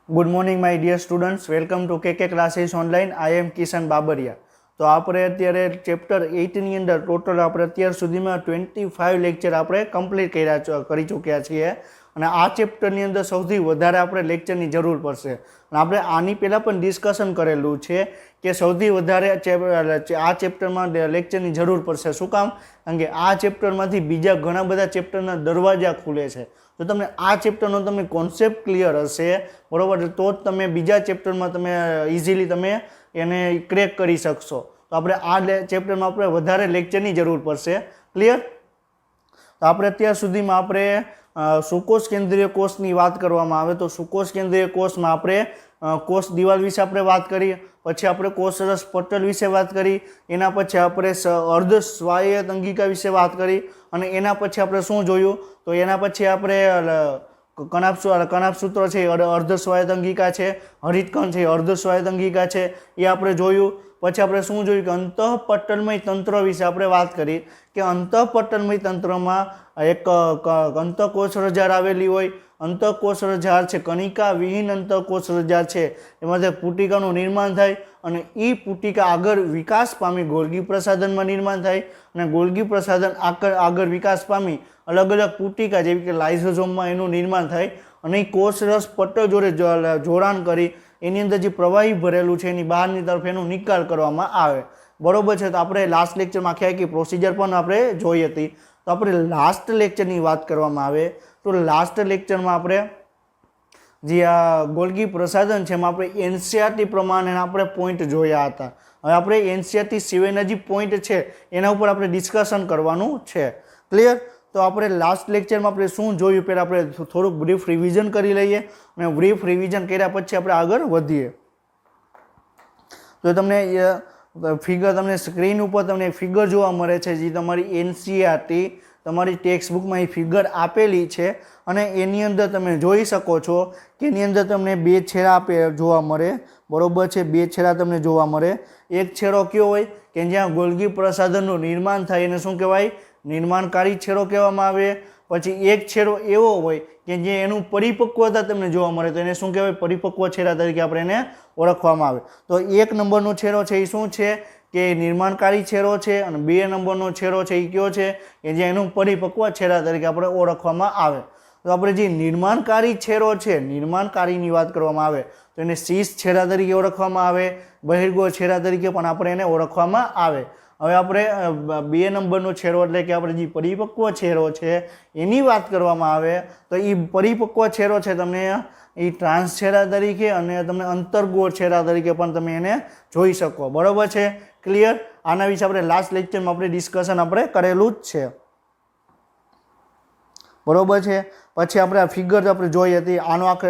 Good morning my dear students, welcome to K classes online. I am Kishan Babariya. તો આપણે અત્યારે chapter 8ની અંદર total આપણે અત્યાર સુધીમાં 25 લેક્ચર આપણે કમ્પ્લીટ કરી ચૂક્યા છીએ. અને આ ચેપ્ટરની અંદર સૌથી વધારે આપણે લેક્ચરની જરૂર પડશે. અને આપણે આની પહેલાં પણ ડિસ્કશન કરેલું છે કે સૌથી વધારે આ ચેપ્ટરમાં લેક્ચરની જરૂર પડશે. શું કામ? કારણ કે આ ચેપ્ટરમાંથી બીજા ઘણા બધા ચેપ્ટરના દરવાજા ખુલે છે. જો તમને આ ચેપ્ટરનો તમે કોન્સેપ્ટ ક્લિયર હશે, બરાબર, તો જ તમે બીજા ચેપ્ટરમાં તમે ઇઝીલી તમે એને ક્રેક કરી શકશો. તો આપણે આ ચેપ્ટરમાં આપણે વધારે લેક્ચરની જરૂર પડશે. ક્લિયર? તો આપણે અત્યાર સુધીમાં આપણે સુકોષ કેન્દ્રીય કોષની વાત કરવામાં આવે તો સુકોષ કેન્દ્રીય કોષમાં આપણે કોષ દિવાલ વિશે આપણે વાત કરી, પછી આપણે કોષરસ પટલ વિશે વાત કરી, એના પછી આપણે અર્ધ સ્વાયત્ત અંગિકા વિશે વાત કરી, અને એના પછી આપણે શું જોયું? તો એના પછી આપણે કણાભસૂત્ર છે એ અર્ધ સ્વાયત્ત અંગિકા છે, હરિતકણ છે એ અર્ધ સ્વાયત્ત અંગિકા છે, એ આપણે જોયું. પછી આપણે શું જોયું કે અંતઃપટલમય તંત્ર વિશે આપણે વાત કરી કે અંતઃપટલમય તંત્રમાં એક અંતઃકોષ રજાર આવેલી હોય. અંતઃકોષ રજાર છે કણિકા વિહીન અંતઃકોષ રજાર છે, એમાંથી પુટિકાનું નિર્માણ થાય અને એ પુટિકા આગળ વિકાસ પામી ગોલ્ગી પ્રસાધનમાં નિર્માણ થાય, અને ગોલ્ગી પ્રસાધન આગળ વિકાસ પામી અલગ અલગ પુટિકા જેવી કે લાઇસોઝોમમાં એનું નિર્માણ થાય, અને એ કોષરસ પટલ જોડે જોડાણ કરી એની અંદર જે પ્રવાહી ભરેલું છે એની બહારની તરફ એનો નિકાલ કરવામાં આવે. બરોબર છે? તો આપણે લાસ્ટ લેક્ચરમાં આખી પ્રોસિજર પણ આપણે જોઈ હતી. તો આપણે લાસ્ટ લેક્ચરની વાત કરવામાં આવે તો લાસ્ટ લેક્ચરમાં આપણે જે આ ગોલ્ગી પ્રસાધન છે એમાં આપણે એનસીઆરટી પ્રમાણે આપણે પોઈન્ટ જોયા હતા. હવે આપણે એનસીઆરટી સિવાયના જે પોઈન્ટ છે એના ઉપર આપણે ડિસ્કશન કરવાનું છે. ક્લિયર? તો આપણે લાસ્ટ લેક્ચરમાં આપણે શું જોયું પહેલાં આપણે થોડુંક બ્રીફ રિવિઝન કરી લઈએ, અને બ્રીફ રિવિઝન કર્યા પછી આપણે આગળ વધીએ. તો તમને ફિગર તમને સ્ક્રીન ઉપર તમને ફિગર જોવા મળે છે જે તમારી એનસીઆરટી તમારી ટેક્સ્ટ બુકમાં એ ફિગર આપેલી છે, અને એની અંદર તમે જોઈ શકો છો કે એની અંદર તમને બે છેડા જોવા મળે. બરોબર છે? બે છેડા તમને જોવા મળે. એક છેડો કયો હોય કે જ્યાં ગોલ્ગી પ્રસાધનનું નિર્માણ થાય એને શું કહેવાય? નિર્માણકારી છેડો કહેવામાં આવે. પછી એક છેડો એવો હોય કે જે એનું પરિપક્વતા તમને જોવા મળે તો એને શું કહેવાય? પરિપક્વ છેડા તરીકે આપણે એને ઓળખવામાં આવે. તો એક નંબરનો છેડો છે એ શું છે કે નિર્માણકારી છેડો છે, અને બે નંબરનો છેડો છે એ કયો છે કે જે એનું પરિપક્વ છેડા તરીકે આપણે ઓળખવામાં આવે. તો આપણે જે નિર્માણકારી છેડો છે, નિર્માણકારીની વાત કરવામાં આવે તો એને શીર્ષ છેડા તરીકે ઓળખવામાં આવે, બહિર્ગોળ છેડા તરીકે પણ આપણે એને ઓળખવામાં આવે. હવે આપણે બે નંબરનો છેડો એટલે કે આપણે જે પરિપક્વ છેડો છે એની વાત કરવામાં આવે તો એ પરિપક્વ છેડો છે તમને એ ટ્રાન્સ છેડા તરીકે અને તમને અંતર્ગોળ છેડા તરીકે પણ તમે એને જોઈ શકો. બરોબર છે? ક્લિયર? આના વિશે આપણે લાસ્ટ લેક્ચરમાં આપણે ડિસ્કશન આપણે કરેલું જ છે. બરોબર છે? પછી આપણે આ ફિગર આપણે જોઈ હતી. આનો આખો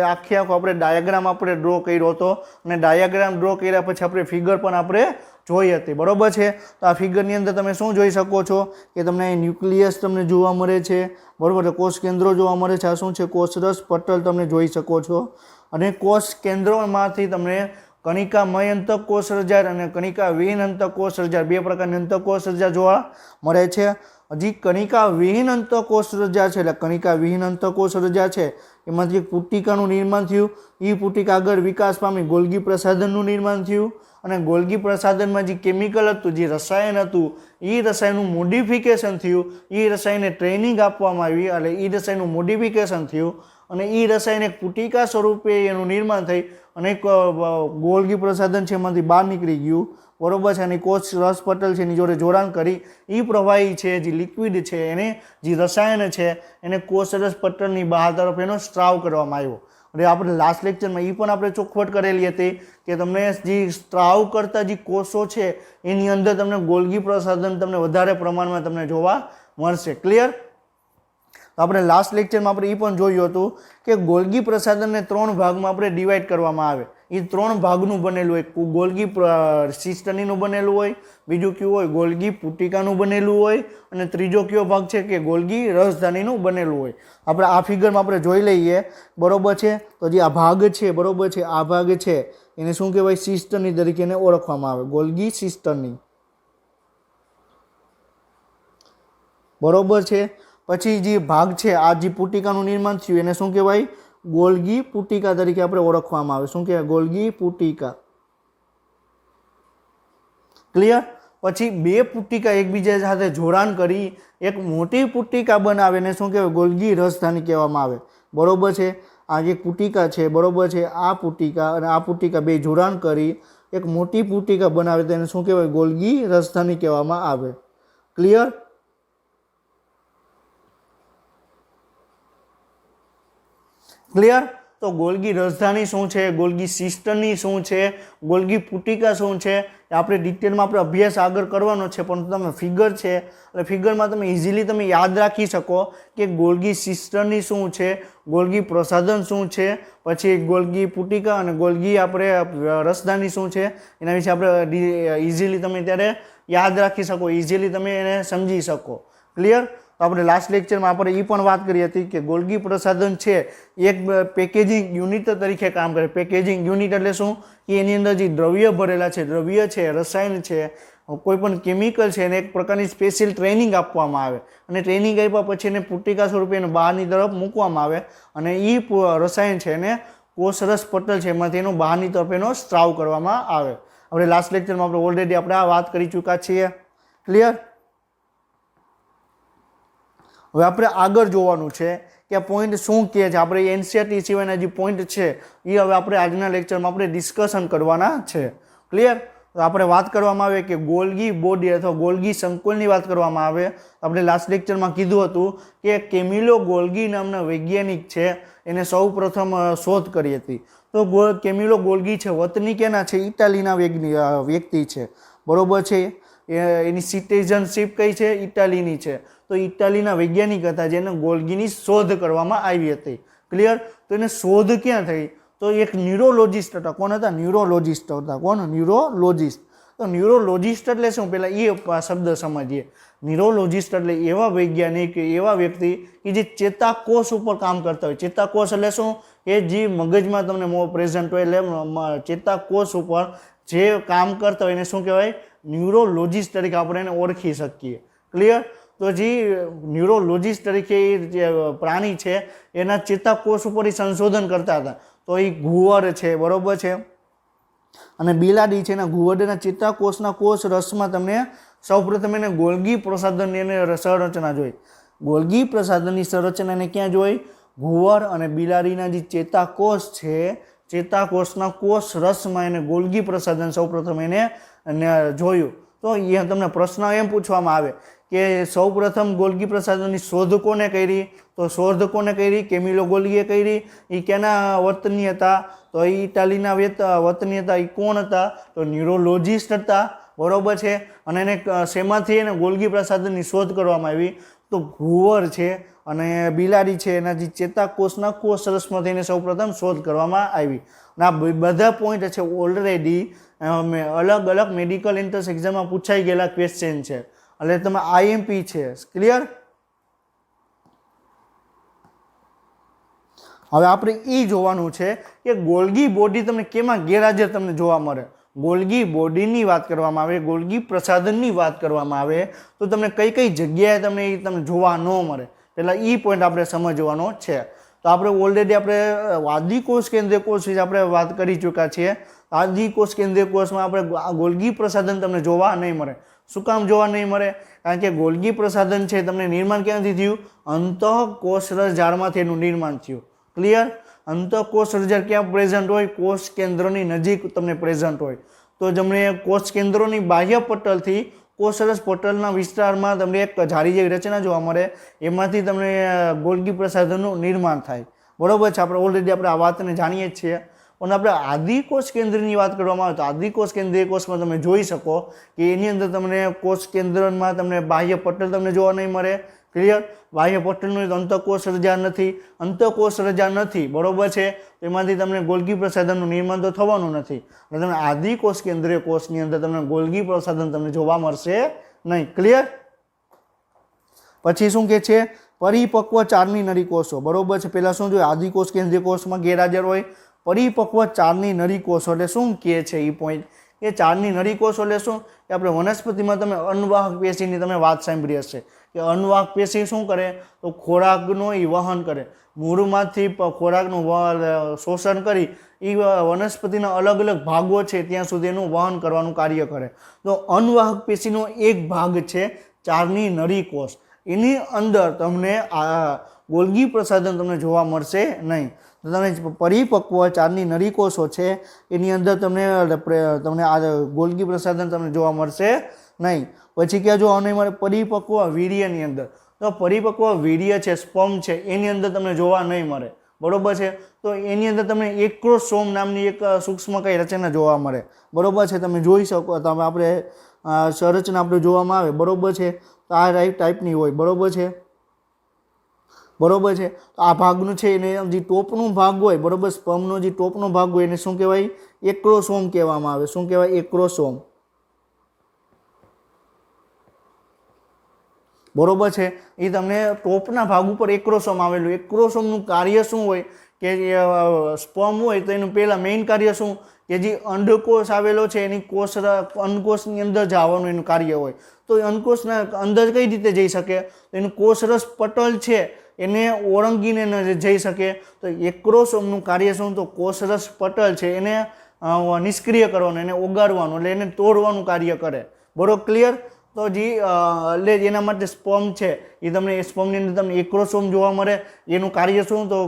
આપણે ડાયાગ્રામ આપણે ડ્રો કર્યો હતો, અને ડાયાગ્રામ ડ્રો કર્યા પછી આપણે ફિગર પણ આપણે જોઈ હતી. બરોબર છે? તો આ ફિગરની અંદર તમે શું જોઈ શકો છો કે તમને ન્યુક્લિયસ તમને જોવા મળે છે. બરોબર? કોષ કેન્દ્રો જોવા મળે છે. આ શું છે? કોષરસ પટલ તમને જોઈ શકો છો. અને કોષ કેન્દ્રોમાંથી તમને કણિકામય અંતઃકોષ રજાર અને કણિકા વિહીન અંતઃકોષ રજાર બે પ્રકારની અંતઃકોષ રજાર જોવા મળે છે. હજી કણિકા વિહીન અંતઃકોષ રજાર છે એટલે કણિકા વિહીન અંતઃકોષ રજાર છે એમાંથી એક પુટિકાનું નિર્માણ થયું. એ પુટિકા આગળ વિકાસ પામી ગોલ્ગી પ્રસાધનનું નિર્માણ થયું, અને ગોલ્ગી પ્રસાધનમાં જે કેમિકલ હતું, જે રસાયણ હતું, એ રસાયણનું મોડિફિકેશન થયું. એ રસાયણને ટ્રેનિંગ આપવામાં આવી એટલે એ રસાયણનું મોડિફિકેશન થયું, અને એ રસાયણ એક પુટિકા સ્વરૂપે એનું નિર્માણ થઈ અને એક ગોલ્ગી પ્રસાધન છે એમાંથી બહાર નીકળી ગયું. બરોબર છે? અને કોષ રસ પટલ છે એની જોડે જોડાણ કરી એ પ્રવાહી છે જે લિક્વિડ છે એને જે રસાયણ છે એને કોષ રસ પટલની બહાર તરફ એનો સ્ત્રાવ કરવામાં આવ્યો. એટલે આપણે લાસ્ટ લેક્ચરમાં એ પણ આપણે ચોખવટ કરેલી હતી કે તમને જે સ્ત્રાવ કરતા જે કોષો છે એની અંદર તમને ગોલ્ગી પ્રસાધન તમને વધારે પ્રમાણમાં તમને જોવા મળશે. ક્લિયર? તો આપણે લાસ્ટ લેક્ચરમાં આપણે એ પણ જોયું હતું કે ગોલ્ગી પ્રસાધનને 3 ભાગમાં આપણે ડિવાઈડ કરવામાં આવે. એ 3 ભાગનું બનેલું હોય. ગોલ્ગી સિસ્ટનીનું બનેલું હોય, બીજું કયું હોય ગોલ્ગી પુટિકાનું બનેલું હોય, અને ત્રીજો કયો ભાગ છે કે ગોલ્ગી રસધાનીનું બનેલું હોય. આપણે આ ફિગરમાં આપણે જોઈ લઈએ. બરોબર છે? તો જે આ ભાગ છે, બરોબર છે, આ ભાગ છે એને શું કહેવાય? સિસ્ટની તરીકે એને ઓળખવામાં આવે. ગોલ્ગી સિસ્ટની. બરોબર છે? પછી જે ભાગ છે આ જે પુટિકાનું નિર્માણ થયું એને શું કહેવાય? ગોલ્ગી પુટિકા તરીકે આપણે ઓળખવામાં આવે. શું કહેવાય? ગોલ્ગી પુટિકા. ક્લિયર? પછી બે પુટિકા એકબીજા સાથે જોડાણ કરી એક મોટી પુટિકા બનાવે ને શું કહેવાય? ગોલ્ગી રાજધાની કહેવામાં આવે. બરોબર છે? આ જે પુટિકા છે, બરોબર છે, આ પુટિકા અને આ પુટિકા બે જોડાણ કરી એક મોટી પુટિકા બનાવે તેને શું કહેવાય? ગોલ્ગી રાજધાની કહેવામાં આવે. ક્લિયર? ક્લિયર? તો ગોલ્ગી રાજધાની શું છે, ગોલ્ગી સિસ્ટમની શું છે, ગોલ્ગી પુટિકા શું છે, આપણે ડિટેલમાં આપણે અભ્યાસ આગળ કરવાનો છે. પણ તમે ફિગર છે એટલે ફિગરમાં તમે ઇઝીલી તમે યાદ રાખી શકો કે ગોલ્ગી સિસ્ટમની શું છે, ગોલ્ગી પ્રસાધન શું છે, પછી ગોલ્ગી પુટિકા અને ગોલ્ગી આપણે રસધાની શું છે, એના વિશે આપણે ઇઝીલી તમે ત્યારે યાદ રાખી શકો, ઇઝીલી તમે એને સમજી શકો. ક્લિયર? તો આપણે લાસ્ટ લેક્ચરમાં આપણે એ પણ વાત કરી હતી કે ગોલ્ગી પ્રસાધન છે એક પેકેજિંગ યુનિટ તરીકે કામ કરે. પેકેજિંગ યુનિટ એટલે શું? કે એની અંદર જે દ્રવ્ય ભરેલા છે, દ્રવ્ય છે, રસાયણ છે, કોઈ પણ કેમિકલ છે એને એક પ્રકારની સ્પેશિયલ ટ્રેનિંગ આપવામાં આવે અને ટ્રેનિંગ આપ્યા પછી એને પુટિકા સ્વરૂપે એને બહારની તરફ મૂકવામાં આવે અને એ રસાયણ છે એને કોષરસ પટલ છે એમાંથી એનો બહારની તરફ એનો સ્ત્રાવ કરવામાં આવે. આપણે લાસ્ટ લેક્ચરમાં આપણે ઓલરેડી આપણે આ વાત કરી ચૂક્યા છીએ. ક્લિયર? હવે આપણે આગળ જોવાનું છે કે આ પોઈન્ટ શું કહે છે. આપણે એનસીઈઆરટી સિવાયના જે પોઈન્ટ છે એ હવે આપણે આજના લેક્ચરમાં આપણે ડિસ્કશન કરવાના છે. ક્લિયર? તો આપણે વાત કરવામાં આવે કે ગોલ્ગી બોડી અથવા ગોલ્ગી સંકુલની વાત કરવામાં આવે. આપણે લાસ્ટ લેક્ચરમાં કીધું હતું કે કેમિલો ગોલ્ગી નામના વૈજ્ઞાનિક છે એને સૌ પ્રથમ શોધ કરી હતી. તો કેમિલો ગોલ્ગી છે વતની કેના છે? ઇટાલીના વ્યક્તિ છે. બરોબર છે? એની સિટીઝનશીપ કઈ છે? ઇટાલીની છે. તો ઇટાલીના વૈજ્ઞાનિક હતા જેને ગોલ્ગીની શોધ કરવામાં આવી હતી. ક્લિયર? તો એને શોધ ક્યાં થઈ? તો એક ન્યુરોલોજિસ્ટ હતા. કોણ હતા? ન્યુરોલોજિસ્ટ હતા. કોણ? ન્યુરોલોજિસ્ટ. તો ન્યુરોલોજિસ્ટ એટલે શું? પહેલાં એ શબ્દ સમજીએ. ન્યુરોલોજિસ્ટ એટલે એવા વૈજ્ઞાનિક, એવા વ્યક્તિ કે જે ચેતાકોષ ઉપર કામ કરતા હોય. ચેતાકોષ એટલે શું? કે જે મગજમાં તમને પ્રેઝન્ટ હોય એટલે ચેતાકોષ ઉપર જે કામ કરતા હોય એને શું કહેવાય? ન્યુરોલોજિસ્ટ તરીકે આપણે એને ઓળખી શકીએ. ક્લિયર? તો જે ન્યુરોલોજિસ્ટ તરીકે જે પ્રાણી છે એના ચેતાકોષ ઉપર સંશોધન કરતા હતા. તો એ ઘુવડ છે. બરોબર છે? અને બિલાડી છે એના ઘુવડના ચેતાકોષના કોષ રસમાં તમને સૌપ્રથમ એને ગોલ્ગી પ્રસાધનની એને સંરચના જોઈ. ગોલ્ગી પ્રસાધનની સંરચના એને ક્યાં જોઈ? ઘુવડ અને બિલાડીના જે ચેતાકોષ છે ચેતાકોષના કોષ રસમાં એને ગોલ્ગી પ્રસાધન સૌપ્રથમ એને જોયું. તો અહીંયા તમને પ્રશ્ન એમ પૂછવામાં આવે કે સૌપ્રથમ ગોલ્ગી પ્રસાધનની શોધ કોને કરી? તો શોધ કોને કરી? કેમિલો ગોલ્ગીએ કરી. એ કેના વતની હતા? તો એ ઇટાલીના વતની હતા. એ કોણ હતા? તો ન્યુરોલોજિસ્ટ હતા. બરોબર છે? અને એને શેમાંથી એને ગોલ્ગી પ્રસાધનની શોધ કરવામાં આવી? તો ઘુવડ છે અને બિલાડી છે એના જે ચેતાકોષના કોષરસમાંથી એને સૌપ્રથમ શોધ કરવામાં આવી. અને આ બધા પોઈન્ટ છે ઓલરેડી અલગ અલગ મેડિકલ એન્ટ્રન્સ એક્ઝામમાં પૂછાઈ ગયેલા ક્વેશ્ચન છે. એટલે તમે આઈએમપી છે. ક્લિયર? હવે આપણે એ જોવાનું છે કે ગોલ્ગી બોડી તમને કેમાં ગેરહાજર તમને જોવા મળે. ગોલ્ગી બોડીની વાત કરવામાં આવે, ગોલ્ગી પ્રસાધનની વાત કરવામાં આવે તો તમને કઈ કઈ જગ્યાએ તમને જોવા ન મળે. પહેલાં એ પોઈન્ટ આપણે સમજવાનો છે. તો આપણે ઓલરેડી આપણે આદિકોષ કેન્દ્રીય કોષ વિશે આપણે વાત કરી ચૂક્યા છીએ. આદિકોષ કેન્દ્રીય કોષમાં આપણે ગોલ્ગી પ્રસાધન તમને જોવા નહીં મળે. શું કામ જોવા નહીં મળે? કારણ કે ગોલ્ગી પ્રસાધન છે તમને નિર્માણ ક્યાંથી થયું? અંતઃકોષરસ જાળમાંથી એનું નિર્માણ થયું. ક્લિયર? અંતઃકોષરસ જાળ ક્યાં પ્રેઝન્ટ હોય? કોષ કેન્દ્રની નજીક તમને પ્રેઝન્ટ હોય. તો તમને કોષ કેન્દ્રોની બાહ્ય પટલથી કોષરસ પટલના વિસ્તારમાં તમને એક જાળી જેવી રચના જોવા મળે. એમાંથી તમને ગોલ્ગી પ્રસાધનનું નિર્માણ થાય. બરોબર છે? આપણે ઓલરેડી આપણે આ વાતને જાણીએ જ છીએ. પણ આપણે આદિકોષ કેન્દ્રની વાત કરવામાં આવે તો આદિકોષ કેન્દ્રીય કોષમાં તમે જોઈ શકો કે એની અંદર તમને કોષ કેન્દ્રમાં તમને બાહ્ય પટલ તમને જોવા નહીં મળે. ક્લિયર? બાહ્ય પટલનું અંતઃકોષ રજા નથી. અંતઃકોષ રજા નથી. બરોબર છે? એમાંથી તમને ગોલ્ગી પ્રસાધનનું નિર્માણ તો થવાનું નથી. એટલે તમને આદિકોષ કેન્દ્રીય કોષની અંદર તમને ગોલ્ગી પ્રસાધન તમને જોવા મળશે નહીં. ક્લિયર? પછી શું કે છે? પરિપક્વ ચારની નળી કોષો. બરોબર છે? પહેલાં શું જોઈએ? આદિકોષ કેન્દ્રીય કોષમાં ગેરહાજર હોય. પરિપક્વ ચારની નળી કોષો એટલે શું કહે છે એ પોઈન્ટ એ ચારની નળી કોષ એટલે શું કે આપણે વનસ્પતિમાં તમે અન્નવાહક પેશીની તમે વાત સાંભળી હશે કે અન્નવાહક પેશી શું કરે તો ખોરાકનું એ વહન કરે, મૂળમાંથી ખોરાકનું શોષણ કરી એ વનસ્પતિના અલગ અલગ ભાગો છે ત્યાં સુધી એનું વહન કરવાનું કાર્ય કરે. તો અન્નવાહક પેશીનો એક ભાગ છે ચારની નળી કોષ. એની અંદર તમને આ ગોલ્ગી પ્રસાધન તમને જોવા મળશે નહીં. તો તમે પરિપક્વ ચારની નળી કોષો છે એની અંદર તમને આ ગોલ્ગી પ્રસાધન તમને જોવા મળશે નહીં. પછી ક્યાં જોવા નહીં મળે? પરિપક્વ વીર્યની અંદર. તો પરિપક્વ વીર્ય છે, સ્પર્મ છે, એની અંદર તમને જોવા નહીં મળે. બરોબર છે. તો એની અંદર તમને એક્રોસોમ નામની એક સૂક્ષ્મ કઈ રચના જોવા મળે. બરોબર છે. તમે જોઈ શકો, તમે આપણે સંરચના આપણે જોવામાં આવે. બરોબર છે. તો આ ટાઈપની હોય. બરોબર છે. બરોબર છે. તો આ ભાગનું છે એને જે ટોપનો ભાગ હોય, બરોબર, સ્પર્મનો જે ટોપનો ભાગ હોય એને શું કહેવાય? એક્રોસોમ કહેવામાં આવે. શું કહેવાય? એક્રોસોમ. બરોબર છે. એ તમને ટોપના ભાગ ઉપર એક્રોસોમ આવેલું. એક્રોસોમનું કાર્ય શું હોય કે સ્પર્મ હોય તો એનું પહેલાં મેઇન કાર્ય શું કે જે અંડકોષ આવેલો છે એની અંડકોષની અંદર જ આવવાનું એનું કાર્ય હોય. તો અંડકોષના અંદર કઈ રીતે જઈ શકે? તો એનું કોષરસ પટલ છે એને ઓળંગીને ન જઈ શકે. તો એક્રોસોમનું કાર્ય શું? તો કોષરસ પટલ છે એને નિષ્ક્રિય કરવાનું, એને ઓગાળવાનું, એટલે એને તોડવાનું કાર્ય કરે. બરોબર, ક્લિયર? તો જે એટલે એના માટે સ્પર્મ છે એ તમને સ્પર્મની અંદર તમને એક્રોસોમ જોવા મળે. એનું કાર્ય શું? તો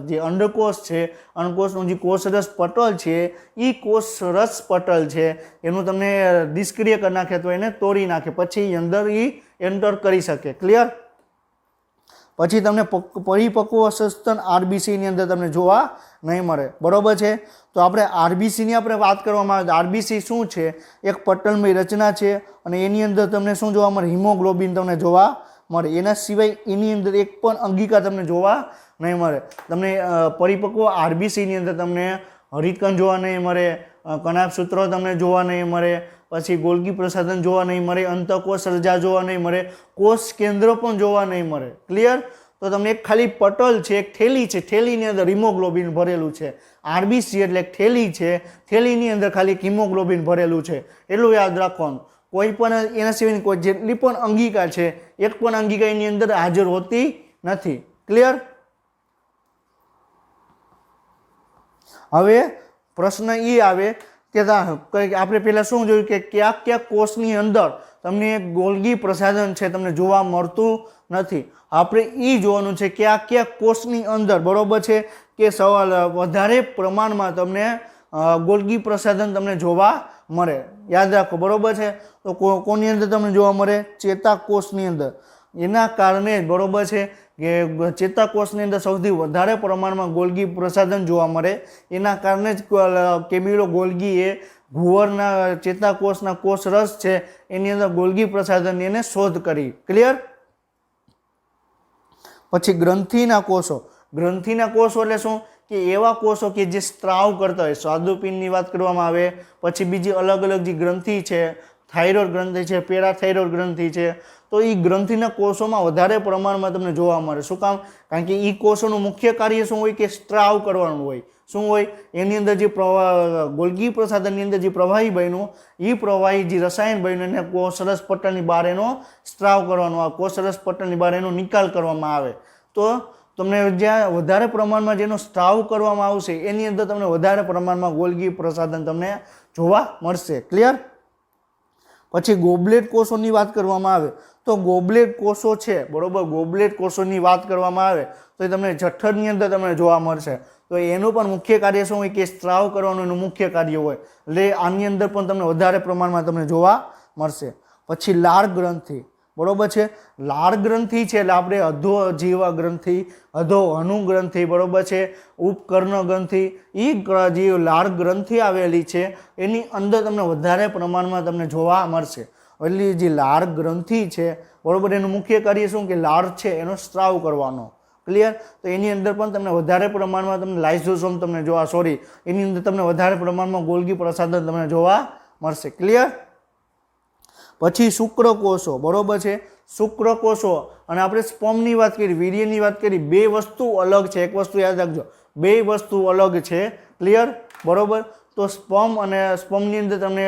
જે અંડકોષ છે, અંડકોષનું જે કોષરસ પટલ છે એ કોષરસ પટલ છે એનું તમને નિષ્ક્રિય કરી નાખે, તો એને તોડી નાખે, પછી અંદર એ એન્ટર કરી શકે. ક્લિયર? પછી તમને પરિપક્વ સસ્તન આરબીસીની અંદર તમને જોવા નહીં મળે. બરોબર છે. તો આપણે આરબીસીની આપણે વાત કરવામાં આવે તો આરબીસી શું છે? એક પટલમય રચના છે અને એની અંદર તમને શું જોવા મળે? હિમોગ્લોબિન તમને જોવા મળે. એના સિવાય એની અંદર એક પણ અંગિકા તમને જોવા નહીં મળે. તમને પરિપક્વ આરબીસીની અંદર તમને હરિતકણ જોવા નહીં મળે, કણાભસૂત્રો તમને જોવા નહીં મળે, પછી ગોલ્ગી પ્રસાધન જોવા નહીં મળે, અંતઃકોષ રજા જોવા નહીં મળે, કોષ કેન્દ્ર પણ જોવા નહીં મળે. ક્લિયર? તો તમને એક ખાલી પટલ છે, એક થેલી છે, થેલીની અંદર હિમોગ્લોબિન ભરેલું છે. આરબીસી એટલે એક થેલી છે, થેલીની અંદર ખાલી એક હિમોગ્લોબિન ભરેલું છે. એટલું યાદ રાખવાનું. કોઈ પણ એના સિવાયની કોઈ જેટલી પણ અંગિકા છે એક પણ અંગિકા એની અંદર હાજર હોતી નથી. ક્લિયર? હવે પ્રશ્ન એ આવે કે આપણે પહેલાં શું જોયું કે કયા કોષની અંદર તમને ગોલ્ગી પ્રસાધન છે તમને જોવા મળતું નથી. આપણે એ જોવાનું છે કે કયા કોષની અંદર, બરોબર છે, કે સવાલ વધારે પ્રમાણમાં તમને ગોલ્ગી પ્રસાધન તમને જોવા મળે. યાદ રાખો. બરોબર છે. તો કોની અંદર તમને જોવા મળે? ચેતાકોષની અંદર. એના કારણે બરોબર છે કે ચેતાકોષની અંદર સૌથી વધારે પ્રમાણમાં ગોલ્ગી પ્રસાધન જોવા મળે. એના કારણે જ કેમિલો ગોલ્ગી એ ભુવરના ચેતાકોષના કોષરસ છે એની અંદર ગોલ્ગી પ્રસાધનની એને શોધ કરી. ક્લિયર? પછી ગ્રંથિના કોષો. ગ્રંથિના કોષો એટલે શું કે એવા કોષો કે જે સ્ત્રાવ કરતા હોય. સ્વાદુપિંડની વાત કરવામાં આવે, પછી બીજી અલગ અલગ જે ગ્રંથિ છે, થાઇરોઇડ ગ્રંથિ છે, પેરાથાઇરોઇડ ગ્રંથિ છે, તો એ ગ્રંથિના કોષોમાં વધારે પ્રમાણમાં તમને જોવા મળે. શું કામ? કારણ કે એ કોષોનું મુખ્ય કાર્ય શું હોય કે સ્ત્રાવ કરવાનું હોય. શું હોય? એની અંદર જે ગોલ્ગી પ્રસાધનની અંદર જે પ્રવાહી બન્યું એ પ્રવાહી જે રસાયણ બન્યું એને કોષરસ પટલની બહાર એનો સ્ત્રાવ કરવાનો આવે, કોષરસ પટલની બહાર એનો નિકાલ કરવામાં આવે. તો તમને જ્યાં વધારે પ્રમાણમાં જેનો સ્ત્રાવ કરવામાં આવશે એની અંદર તમને વધારે પ્રમાણમાં ગોલ્ગી પ્રસાધન તમને જોવા મળશે. ક્લિયર? પછી ગોબલેટ કોષોની વાત કરવામાં આવે તો ગોબલેટ કોષો છે, બરોબર, ગોબલેટ કોષોની વાત કરવામાં આવે તો એ તમને જઠરની અંદર તમને જોવા મળશે. તો એનું પણ મુખ્ય કાર્ય શું હોય કે સ્ત્રાવ કરવાનું એનું મુખ્ય કાર્ય હોય, એટલે આની અંદર પણ તમને વધારે પ્રમાણમાં તમને જોવા મળશે. પછી લાળ ગ્રંથિ. બરોબર છે. લાળ ગ્રંથિ છે એટલે આપણે અધો જીવા ગ્રંથિ, અધો અનુ ગ્રંથિ, બરોબર છે, ઉપકર્ણ ગ્રંથિ, એ જે લાળ ગ્રંથિ આવેલી છે એની અંદર તમને વધારે પ્રમાણમાં તમને જોવા મળશે. એટલે જે લાળ ગ્રંથિ છે, બરોબર, એનું મુખ્ય કાર્ય શું કે લાળ છે એનો સ્ત્રાવ કરવાનો. ક્લિયર? તો એની અંદર પણ તમને વધારે પ્રમાણમાં તમને લાઇસોસોમ તમને જોવા એની અંદર તમને વધારે પ્રમાણમાં ગોલ્ગી પ્રસાધન તમને જોવા મળશે. ક્લિયર? પછી શુક્રકોષો. બરોબર છે. શુક્રકોષો અને આપણે સ્પર્મની વાત કરી, વીર્યની વાત કરી, બે વસ્તુ અલગ છે. એક વસ્તુ યાદ રાખજો, બે વસ્તુ અલગ છે. ક્લિયર? બરોબર. તો તો સ્પર્મ અને સ્પર્મની અંદર તમને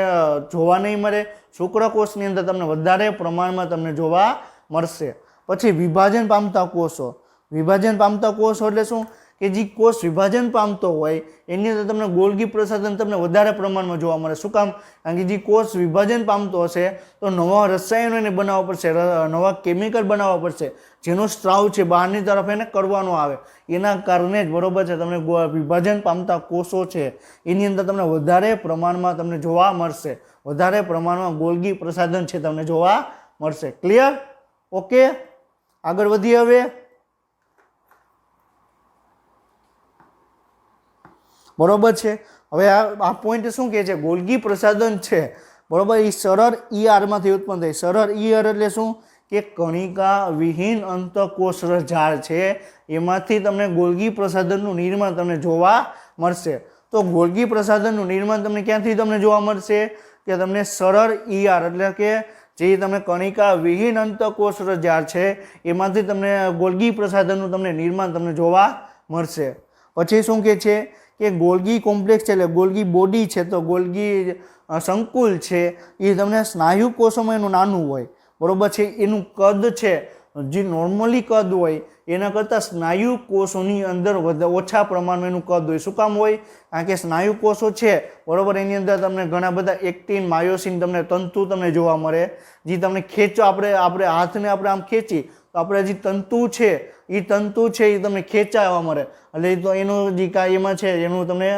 જોવા નહીં મળે, શુક્રકોષની અંદર તમને વધારે પ્રમાણમાં તમને જોવા મળશે. પછી વિભાજન પામતા કોષો. વિભાજન પામતા કોષો એટલે શું કે જે કોષ વિભાજન પામતો હોય એની અંદર તમને ગોલ્ગી પ્રસાધન તમને વધારે પ્રમાણમાં જોવા મળે. શું કામ? કારણ કે જે કોષ વિભાજન પામતો હશે તો નવા રસાયણો એને બનાવવા પડશે, નવા કેમિકલ બનાવવા પડશે, જેનો સ્ત્રાવ છે બહારની તરફ એને કરવાનો આવે. એના કારણે જ બરોબર છે તમને વિભાજન પામતા કોષો છે એની અંદર તમને વધારે પ્રમાણમાં તમને જોવા મળશે, વધારે પ્રમાણમાં ગોલ્ગી પ્રસાધન છે તમને જોવા મળશે. ક્લિયર? ઓકે, આગળ વધીએ. હવે બરોબર છે. હવે આ પોઈન્ટ શું કહે છે? ગોલ્ગી પ્રસાધન છે બરોબર એ સરળ ઈઆરમાંથી ઉત્પન્ન થાય. સરળ ઈઆર એટલે શું કે કણિકા વિહીન અંતઃકોષ ઝાડ છે એમાંથી તમને ગોલ્ગી પ્રસાધનનું નિર્માણ તમને જોવા મળશે. તો ગોલ્ગી પ્રસાધનનું નિર્માણ તમને ક્યાંથી તમને જોવા મળશે કે તમને સરળ ઈઆર એટલે કે જે તમે કણિકા વિહીન અંતઃકોષ ઝાડ છે એમાંથી તમને ગોલ્ગી પ્રસાધનનું તમને નિર્માણ તમને જોવા મળશે. પછી શું કહે છે કે ગોલ્ગી કોમ્પ્લેક્સ છે એટલે ગોલ્ગી બોડી છે તો ગોલ્ગી સંકુલ છે એ તમને સ્નાયુ કોષોમાં એનું નાનું હોય બરોબર છે. એનું કદ છે જે નોર્મલી કદ હોય એના કરતાં સ્નાયુ કોષોની અંદર ઓછા પ્રમાણમાં એનું કદ હોય. શું કામ હોય? કારણ કે સ્નાયુ કોષો છે બરોબર એની અંદર તમને ઘણા બધા એક્ટિન માયોસિન તમને તંતુ તમને જોવા મળે જે તમને ખેંચો. આપણે હાથને આપણે આમ ખેંચી તો આપણે જે તંતુ છે એ તંતુ છે એ તમને ખેંચાવા મળે એટલે તો એનું જે કાંઈ એમાં છે એનું તમને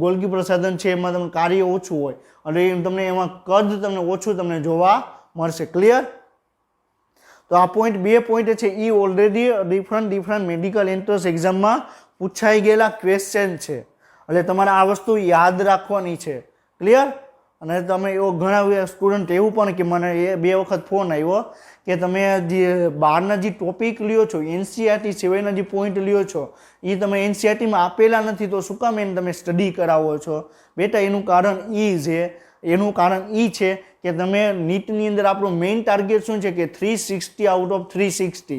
ગોલ્ગી પ્રસાધન છે એમાં તમને કાર્ય ઓછું હોય એટલે તમને એમાં કદ તમને ઓછું તમને જોવા મળશે. ક્લિયર? તો આ પોઈન્ટ, બે પોઈન્ટ છે એ ઓલરેડી ડિફરન્ટ મેડિકલ એન્ટ્રન્સ એક્ઝામમાં પૂછાઈ ગયેલા ક્વેશ્ચન છે એટલે તમારે આ વસ્તુ યાદ રાખવાની છે. ક્લિયર? અને તમે એવો ઘણા સ્ટુડન્ટ એવું પણ કે મને એ 2 વખત ફોન આવ્યો કે તમે જે બહારના જે ટોપિક લ્યો છો એનસીઆરટી સિવાયના જે પોઈન્ટ લ્યો છો એ તમે એનસીઆરટીમાં આપેલા નથી તો શું કામ એને તમે સ્ટડી કરાવો છો? બેટા એનું કારણ એ છે કે તમે નીટની અંદર આપણું મેઇન ટાર્ગેટ શું છે કે 360 આઉટ ઓફ 360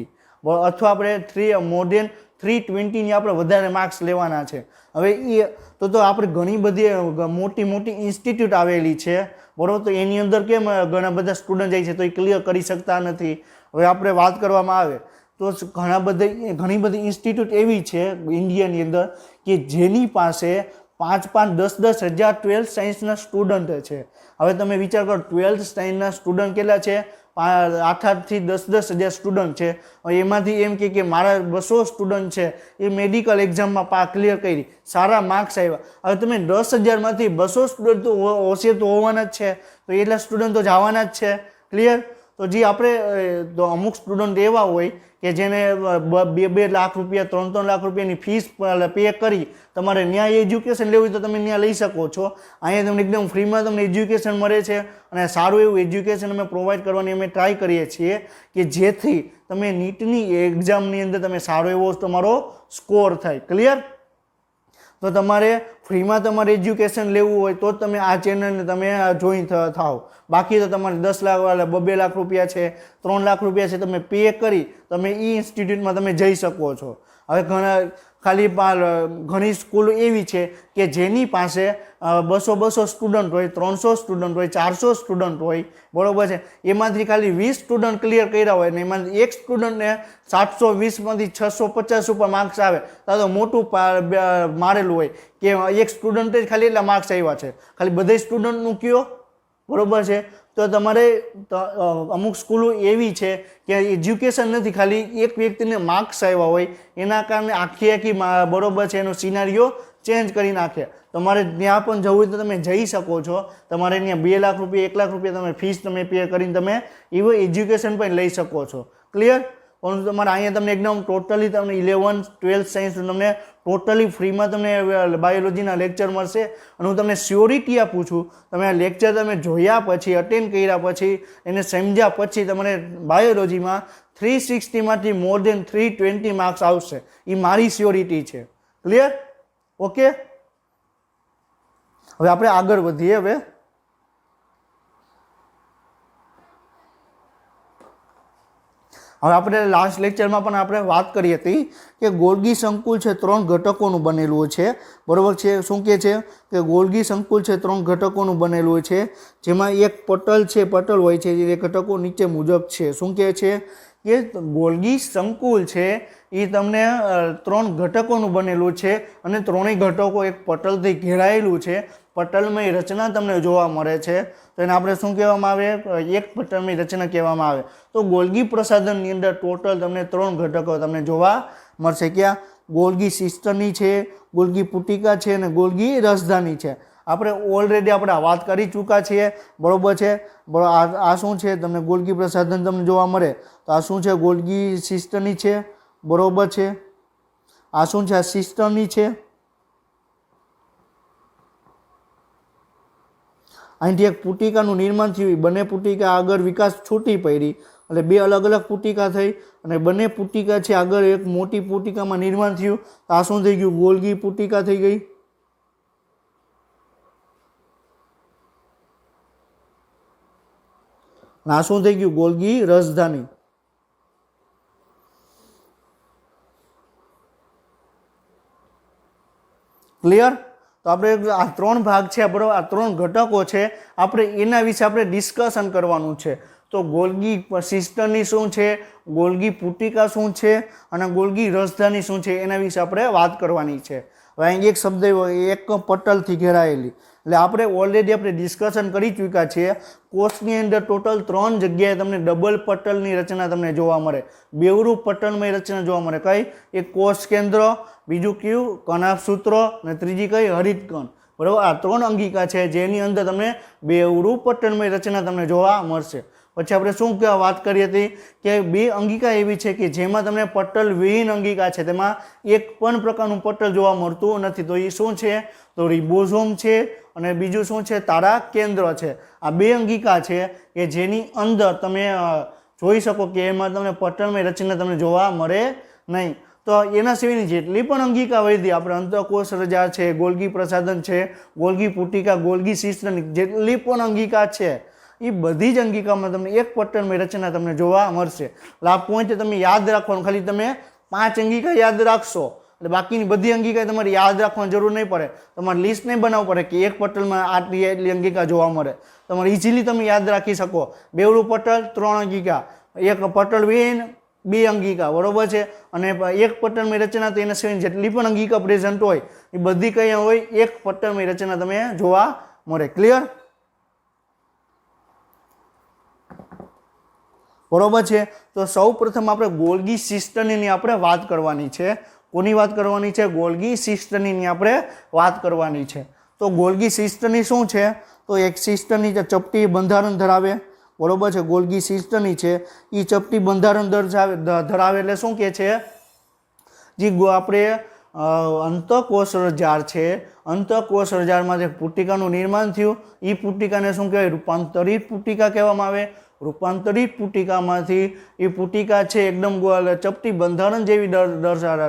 અથવા આપણે મોર દેન 320ની આપણે વધારે માર્ક્સ લેવાના છે. હવે એ તો આપણે ઘણી બધી મોટી ઇન્સ્ટિટ્યૂટ આવેલી છે બરાબર, તો એની અંદર કેમ ઘણા બધા સ્ટુડન્ટ જાય છે તો એ ક્લિયર કરી શકતા નથી. હવે આપણે વાત કરવામાં આવે તો ઘણી બધી ઇન્સ્ટિટ્યૂટ એવી છે ઇન્ડિયાની અંદર કે જેની પાસે 5-10 હજાર 12th સાયન્સના સ્ટુડન્ટ છે. હવે તમે વિચાર કરો 12th સાયન્સના સ્ટુડન્ટ કેટલા છે? 8 થી 10 હજાર સ્ટુડન્ટ છે. એમાંથી એમ કે મારા 200 સ્ટુડન્ટ છે એ મેડિકલ એક્ઝામમાં ક્લિયર કરી, સારા માર્ક્સ આવ્યા. હવે તમે 10,000માંથી 200 સ્ટુડન્ટ તો હોશિયાર તો હોવાના જ છે, તો એટલા સ્ટુડન્ટ તો જવાના જ છે. ક્લિયર? તો જે આપણે તો અમુક સ્ટુડન્ટ એવા હોય કે જેને 2 લાખ રૂપિયા 3 લાખ રૂપિયાની ફીસ પે કરી તમારે ન્યાય એજ્યુકેશન લેવું તો તમે ત્યાં લઈ શકો છો. અહીંયા તમને એકદમ ફ્રીમાં તમને એજ્યુકેશન મળે છે અને સારું એવું એજ્યુકેશન અમે પ્રોવાઈડ કરવાની અમે ટ્રાય કરીએ છીએ કે જેથી તમે નીટની એક્ઝામની અંદર તમે સારો એવો તમારો સ્કોર થાય. ક્લિયર? તો તમારે ફ્રીમાં તમારે એજ્યુકેશન લેવું હોય તો તમે આ ચેનલને તમે જોઈન થાવ. બાકી તો તમારે 10 લાખ 2 લાખ રૂપિયા છે 3 લાખ રૂપિયા છે તમે પે કરી તમે એ ઇન્સ્ટિટ્યૂટમાં તમે જઈ શકો છો. હવે ઘણી સ્કૂલો એવી છે કે જેની પાસે 200 સ્ટુડન્ટ હોય, 300 સ્ટુડન્ટ હોય, 400 સ્ટુડન્ટ હોય બરોબર છે. એમાંથી ખાલી 20 સ્ટુડન્ટ ક્લિયર કર્યા હોય ને એમાંથી એક સ્ટુડન્ટને 720માંથી 650 ઉપર માર્ક્સ આવે તો મોટું મારેલું હોય કે એક સ્ટુડન્ટે જ ખાલી એટલા માર્ક્સ આવ્યા છે. ખાલી બધા સ્ટુડન્ટનું કયો બરોબર છે. તો તમારે અમુક સ્કૂલો એવી છે કે એજ્યુકેશન નથી, ખાલી એક વ્યક્તિને માર્ક્સ આવ્યા હોય એના કારણે આખી બરોબર છે એનો સિનારીઓ ચેન્જ કરી નાખે. તમારે ત્યાં પણ જવું હોય તો તમે જઈ શકો છો. તમારે ત્યાં 2 લાખ રૂપિયા 1 લાખ રૂપિયા તમે ફીસ તમે પે કરીને તમે એવું એજ્યુકેશન પણ લઈ શકો છો. ક્લિયર? પરંતુ તમારે અહીંયા તમને એકદમ ટોટલી તમને 11th 12th સાયન્સ તમને ટોટલી ફ્રીમાં તમને બાયોલોજીના લેક્ચર મળશે. અને હું તમને શ્યોરિટી આપું છું તમે આ લેક્ચર તમે જોયા પછી અટેન્ડ કર્યા પછી એને સમજ્યા પછી તમારે બાયોલોજીમાં 360માંથી મોર દેન 320 માર્ક્સ આવશે. એ મારી શ્યોરિટી છે. ક્લિયર? ઓકે, હવે આપણે આગળ વધીએ. હવે આપણે લાસ્ટ લેક્ચરમાં પણ આપણે વાત કરી હતી કે ગોલ્ગી સંકુલ છે 3 ઘટકોનું બનેલું છે, બરાબર છે। શું કહે છે કે ગોલ્ગી સંકુલ છે 3 ઘટકોનું બનેલું છે, જેમાં એક પટલ છે, પટલ હોય છે, એ ઘટકો નીચે મુજબ છે। શું કહે છે કે ગોલ્ગી સંકુલ છે એ તમને 3 ઘટકોનું બનેલું છે અને ત્રણેય ઘટકો એક પટલથી ઘેરાયેલું છે। પટલમય રચના તમને જોવા મળે છે, તો એને આપણે શું કહેવામાં આવે, એક પટલમય રચના કહેવામાં આવે। તો ગોલ્ગી પ્રસાધનની અંદર ટોટલ તમને 3 ઘટકો તમને જોવા મળશે। ક્યાં? ગોલ્ગી સિસ્ટરની છે, ગોલ્ગી પુટિકા છે અને ગોલ્ગી રસધાની છે। આપણે ઓલરેડી આપણે વાત કરી ચૂક્યા છીએ, બરોબર છે। આ શું છે, તમને ગોલ્ગી પ્રસાધન તમને જોવા મળે તો આ શું છે, ગોલ્ગી સિસ્ટરની છે, બરોબર છે। આ શું છે, આ સિસ્ટરની છે। અહીંથી એક પુટિકાનું નિર્માણ થયું, બંને પુટિકા આગળ વિકાસ છૂટી પડી એટલે 2 અલગ અલગ પુટિકા થઈ અને બંને પુટિકા છે આગળ એક મોટી પુટિકામાં નિર્માણ થયું, તો આ શું થઈ ગયું, ગોલ્ગી પુટિકા થઈ ગઈ। આ શું થઈ ગયું, ગોલ્ગી રસધાની। ક્લિયર? તો આપણે આ 3 ભાગ છે, બરાબર, આ 3 ઘટકો છે, આપણે એના વિશે આપણે ડિસ્કશન કરવાનું છે। તો ગોલ્ગી સિસ્ટરની શું છે, ગોલ્ગી પુટિકા શું છે અને ગોલ્ગી રસધાની શું છે, એના વિશે આપણે વાત કરવાની છે। હવે અહીં એક શબ્દ એક પટલથી ઘેરાયેલી, એટલે આપણે ઓલરેડી આપણે ડિસ્કશન કરી ચૂક્યા છીએ। કોષની અંદર ટોટલ 3 જગ્યાએ તમને ડબલ પટલની રચના તમને જોવા મળે, બેવરૂપ પટલમય રચના જોવા મળે। કઈ? એક કોષ કેન્દ્ર, બીજું કયું, કણાભસૂત્ર અને ત્રીજી કઈ, હરિતકણ, બરાબર। આ 3 અંગિકા છે જેની અંદર તમને બેવરૂપ પટલમય રચના તમને જોવા મળશે। પછી આપણે શું વાત કરી હતી કે 2 અંગિકા એવી છે કે જેમાં તમને પટલ વિહીન અંગિકા છે, તેમાં એક પણ પ્રકારનું પટલ જોવા મળતું નથી, તો એ શું છે, તો રિબોઝોમ છે અને બીજું શું છે, તારા કેન્દ્ર છે। આ 2 અંગિકા છે કે જેની અંદર તમે જોઈ શકો કે એમાં તમને પટલમય રચના તમને જોવા મળે નહીં। તો એના સિવાયની જેટલી પણ અંગિકા વધી, આપણે અંતઃકોષ રજા છે, ગોલ્ગી પ્રસાધન છે, ગોલ્ગી પુટિકા, ગોલ્ગી સિસ્ટરની જેટલી પણ અંગિકા છે, એ બધી જ અંગિકામાં તમને એક પટલમય રચના તમને જોવા મળશે। એટલે આ પોઈન્ટ તમે યાદ રાખવાનું, ખાલી તમે 5 અંગિકા યાદ રાખશો એટલે બાકીની બધી અંગિકા તમારે યાદ રાખવાની જરૂર નહીં પડે, તમારે લિસ્ટ નહીં બનાવવું પડે કે એક પટલમાં આટલી એટલી અંગિકા જોવા મળે, તમારે ઇઝીલી તમે યાદ રાખી શકો। બેવડું પટલ 3 અંગિકા, એક પટલ વિહીન 2 અંગિકા, બરોબર છે, અને એક પટલમય રચના તો એના સિવાય જેટલી પણ અંગિકા પ્રેઝન્ટ હોય એ બધી કઈ હોય, એક પટલમય રચના તમે જોવા મળે। ક્લિયર? બરોબર છે। તો સૌ પ્રથમ આપણે ગોલ્ગી સિસ્ટરની આપણે વાત કરવાની છે। કોની વાત કરવાની છે? ગોલ્ગી સિસ્ટરની આપણે વાત કરવાની છે। તો ગોલ્ગી સિસ્ટની શું છે? તો એક સિસ્ટની ચપટી બંધારણ ધરાવે, બરોબર છે, ગોલ્ગી સિસ્ટની છે એ ચપટી બંધારણ ધરાવે એટલે શું કહે છે, જે આપણે અંતઃકોષ રજાળ છે, અંતઃકોષ રજાળમાં જે પુટિકાનું નિર્માણ થયું એ પુટિકાને શું કહેવાય, રૂપાંતરિત પુટિકા કહેવામાં આવે। રૂપાંતરિત પુટિકામાંથી એ પુટિકા છે એકદમ ચપટી બંધારણ જેવી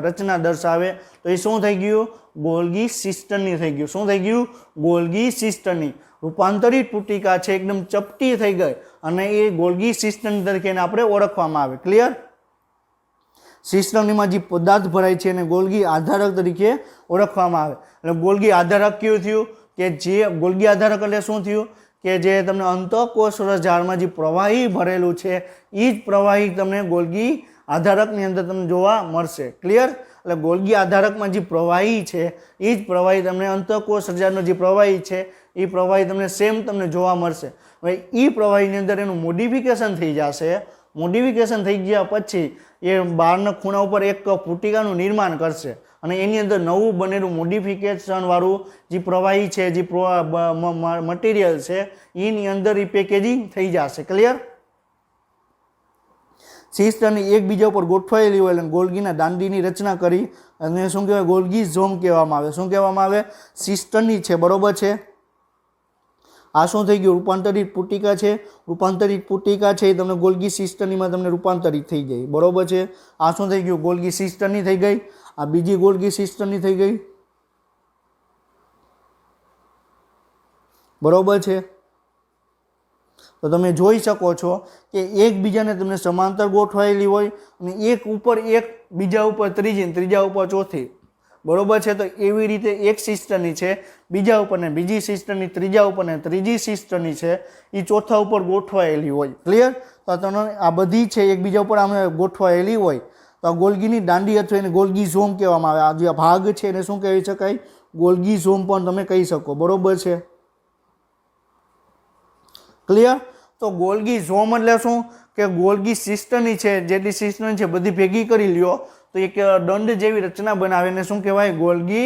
રચના દર્શાવે, તો એ શું થઈ ગયું, ગોલ્ગી સિસ્ટરની થઈ ગયું। શું થઈ ગયું, ગોલ્ગી સિસ્ટરની। રૂપાંતરિત પુટિકા છે એકદમ ચપટી થઈ ગઈ અને એ ગોલ્ગી સિસ્ટન તરીકે આપણે ઓળખવામાં આવે। ક્લિયર? સિસ્ટમમાં જે પદાર્થ ભરાય છે એને ગોલ્ગી આધારક તરીકે ઓળખવામાં આવે। એટલે ગોલ્ગી આધારક કયું થયું કે જે ગોલ્ગી આધારક એટલે શું થયું કે જે તમને અંતઃકોષ રસજાળમાં જે પ્રવાહી ભરેલું છે એ જ પ્રવાહી તમને ગોલ્ગી આધારકની અંદર તમને જોવા મળશે। ક્લિયર? એટલે ગોલ્ગી આધારકમાં જે પ્રવાહી છે એ જ પ્રવાહી તમને અંતઃકોષ રસજાળનો જે પ્રવાહી છે એ પ્રવાહી તમને સેમ તમને જોવા મળશે। હવે એ પ્રવાહીની અંદર એનું મોડિફિકેશન થઈ જશે, મોડિફિકેશન થઈ ગયા પછી એ બહારના ખૂણા ઉપર એક પુટિકાનું નિર્માણ કરશે અને એની અંદર નવું બનેલું મોડિફિકેશન વાળું જે પ્રવાહી છે, જે મટીરિયલ છે એની અંદર એ પેકેજિંગ થઈ જશે। ક્લિયર? સિસ્ટરની એકબીજા ઉપર ગોઠવાયેલી હોય એટલે ગોલ્ગીના દાંડીની રચના કરી અને શું કહેવાય, ગોલ્ગી ઝોમ કહેવામાં આવે। શું કહેવામાં આવે? સિસ્ટરની છે, બરોબર છે। આ શું થઈ ગયું, રૂપાંતરિત પુટિકા છે, રૂપાંતરિત પુટિકા છે એ તમને ગોલ્ગી સિસ્ટનીમાં તમને રૂપાંતરિત થઈ ગઈ, બરોબર છે। આ શું થઈ ગયું, ગોલ્ગી સિસ્ટની થઈ ગઈ, આ બીજી ગોલ્ગી સિસ્ટની થઈ ગઈ, બરોબર છે। તો તમે જોઈ શકો છો કે એકબીજાને તમને સમાંતર ગોઠવાયેલી હોય અને એક ઉપર એક, બીજા ઉપર ત્રીજી, ત્રીજા ઉપર ચોથી, બરોબર છે. તો એવી રીતે એક સિસ્ટરની છે બીજા ઉપર ને બીજી સિસ્ટરની ત્રીજા ઉપર ને ત્રીજી સિસ્ટરની છે એ ચોથા ઉપર ગોઠવાયેલી હોય. ક્લિયર? તો તમને આ બધી છે એકબીજા ઉપર આમ ગોઠવાયેલી હોય તો આ ગોલ્ગીની દાંડી અથવા એને ગોલ્ગી ઝોમ કહેવામાં આવે. આ જે ભાગ છે એને શું કહી શકાય? ગોલ્ગી ઝોમ પણ તમે કહી શકો. બરોબર છે. ક્લિયર? તો ગોલ્ગી ઝોમ એટલે શું કે ગોલ્ગી સિસ્ટમની છે, જેટલી સિસ્ટમની છે બધી ભેગી કરી લ્યો તો એક દંડ જેવી રચના બનાવે એને શું કહેવાય? ગોલ્ગી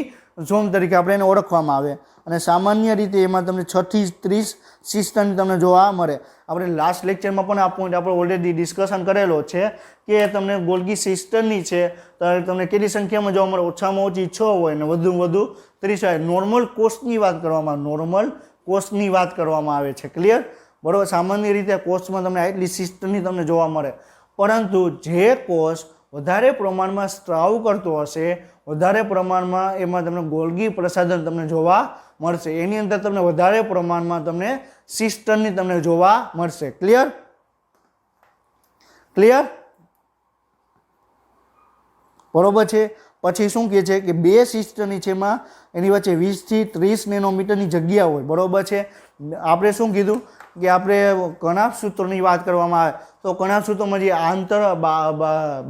ઝોમ તરીકે આપણે એને ઓળખવામાં આવે. અને સામાન્ય રીતે એમાં તમને 6 થી 30 સિસ્ટમ તમને જોવા મળે. આપણે લાસ્ટ લેક્ચરમાં પણ આ પોઈન્ટ આપણે ઓલરેડી ડિસ્કશન કરેલો છે કે તમને ગોલ્ગી સિસ્ટમની છે તો તમને કેટલી સંખ્યામાં જોવા મળે? ઓછામાં ઓછી 6 હોય ને વધુમાં વધુ 30 હોય. નોર્મલ કોષની વાત કરવામાં આવે, નોર્મલ કોષની વાત કરવામાં આવે છે. ક્લિયર? બરાબર. સામાન્ય રીતે કોષમાં તમને આટલી સિસ્ટમની તમને જોવા મળે, પરંતુ જે કોષ વધારે પ્રમાણમાં સ્ત્રાવ કરતો હશે, વધારે પ્રમાણમાં એમાં તમને ગોલ્ગી પ્રસાધન તમને જોવા મળશે. એની અંદર તમને વધારે પ્રમાણમાં તમને સિસ્ટમની તમને જોવા મળશે. ક્લિયર? ક્લિયર? બરોબર છે. પછી શું કહે છે કે બે સિસ્ટમની છે એમાં એની વચ્ચે 20 થી 30 નેનોમીટરની જગ્યા હોય. બરોબર છે. આપણે શું કીધું કે આપણે કણાભ સૂત્રોની વાત કરવામાં આવે તો કણાભ સૂત્રોમાં જે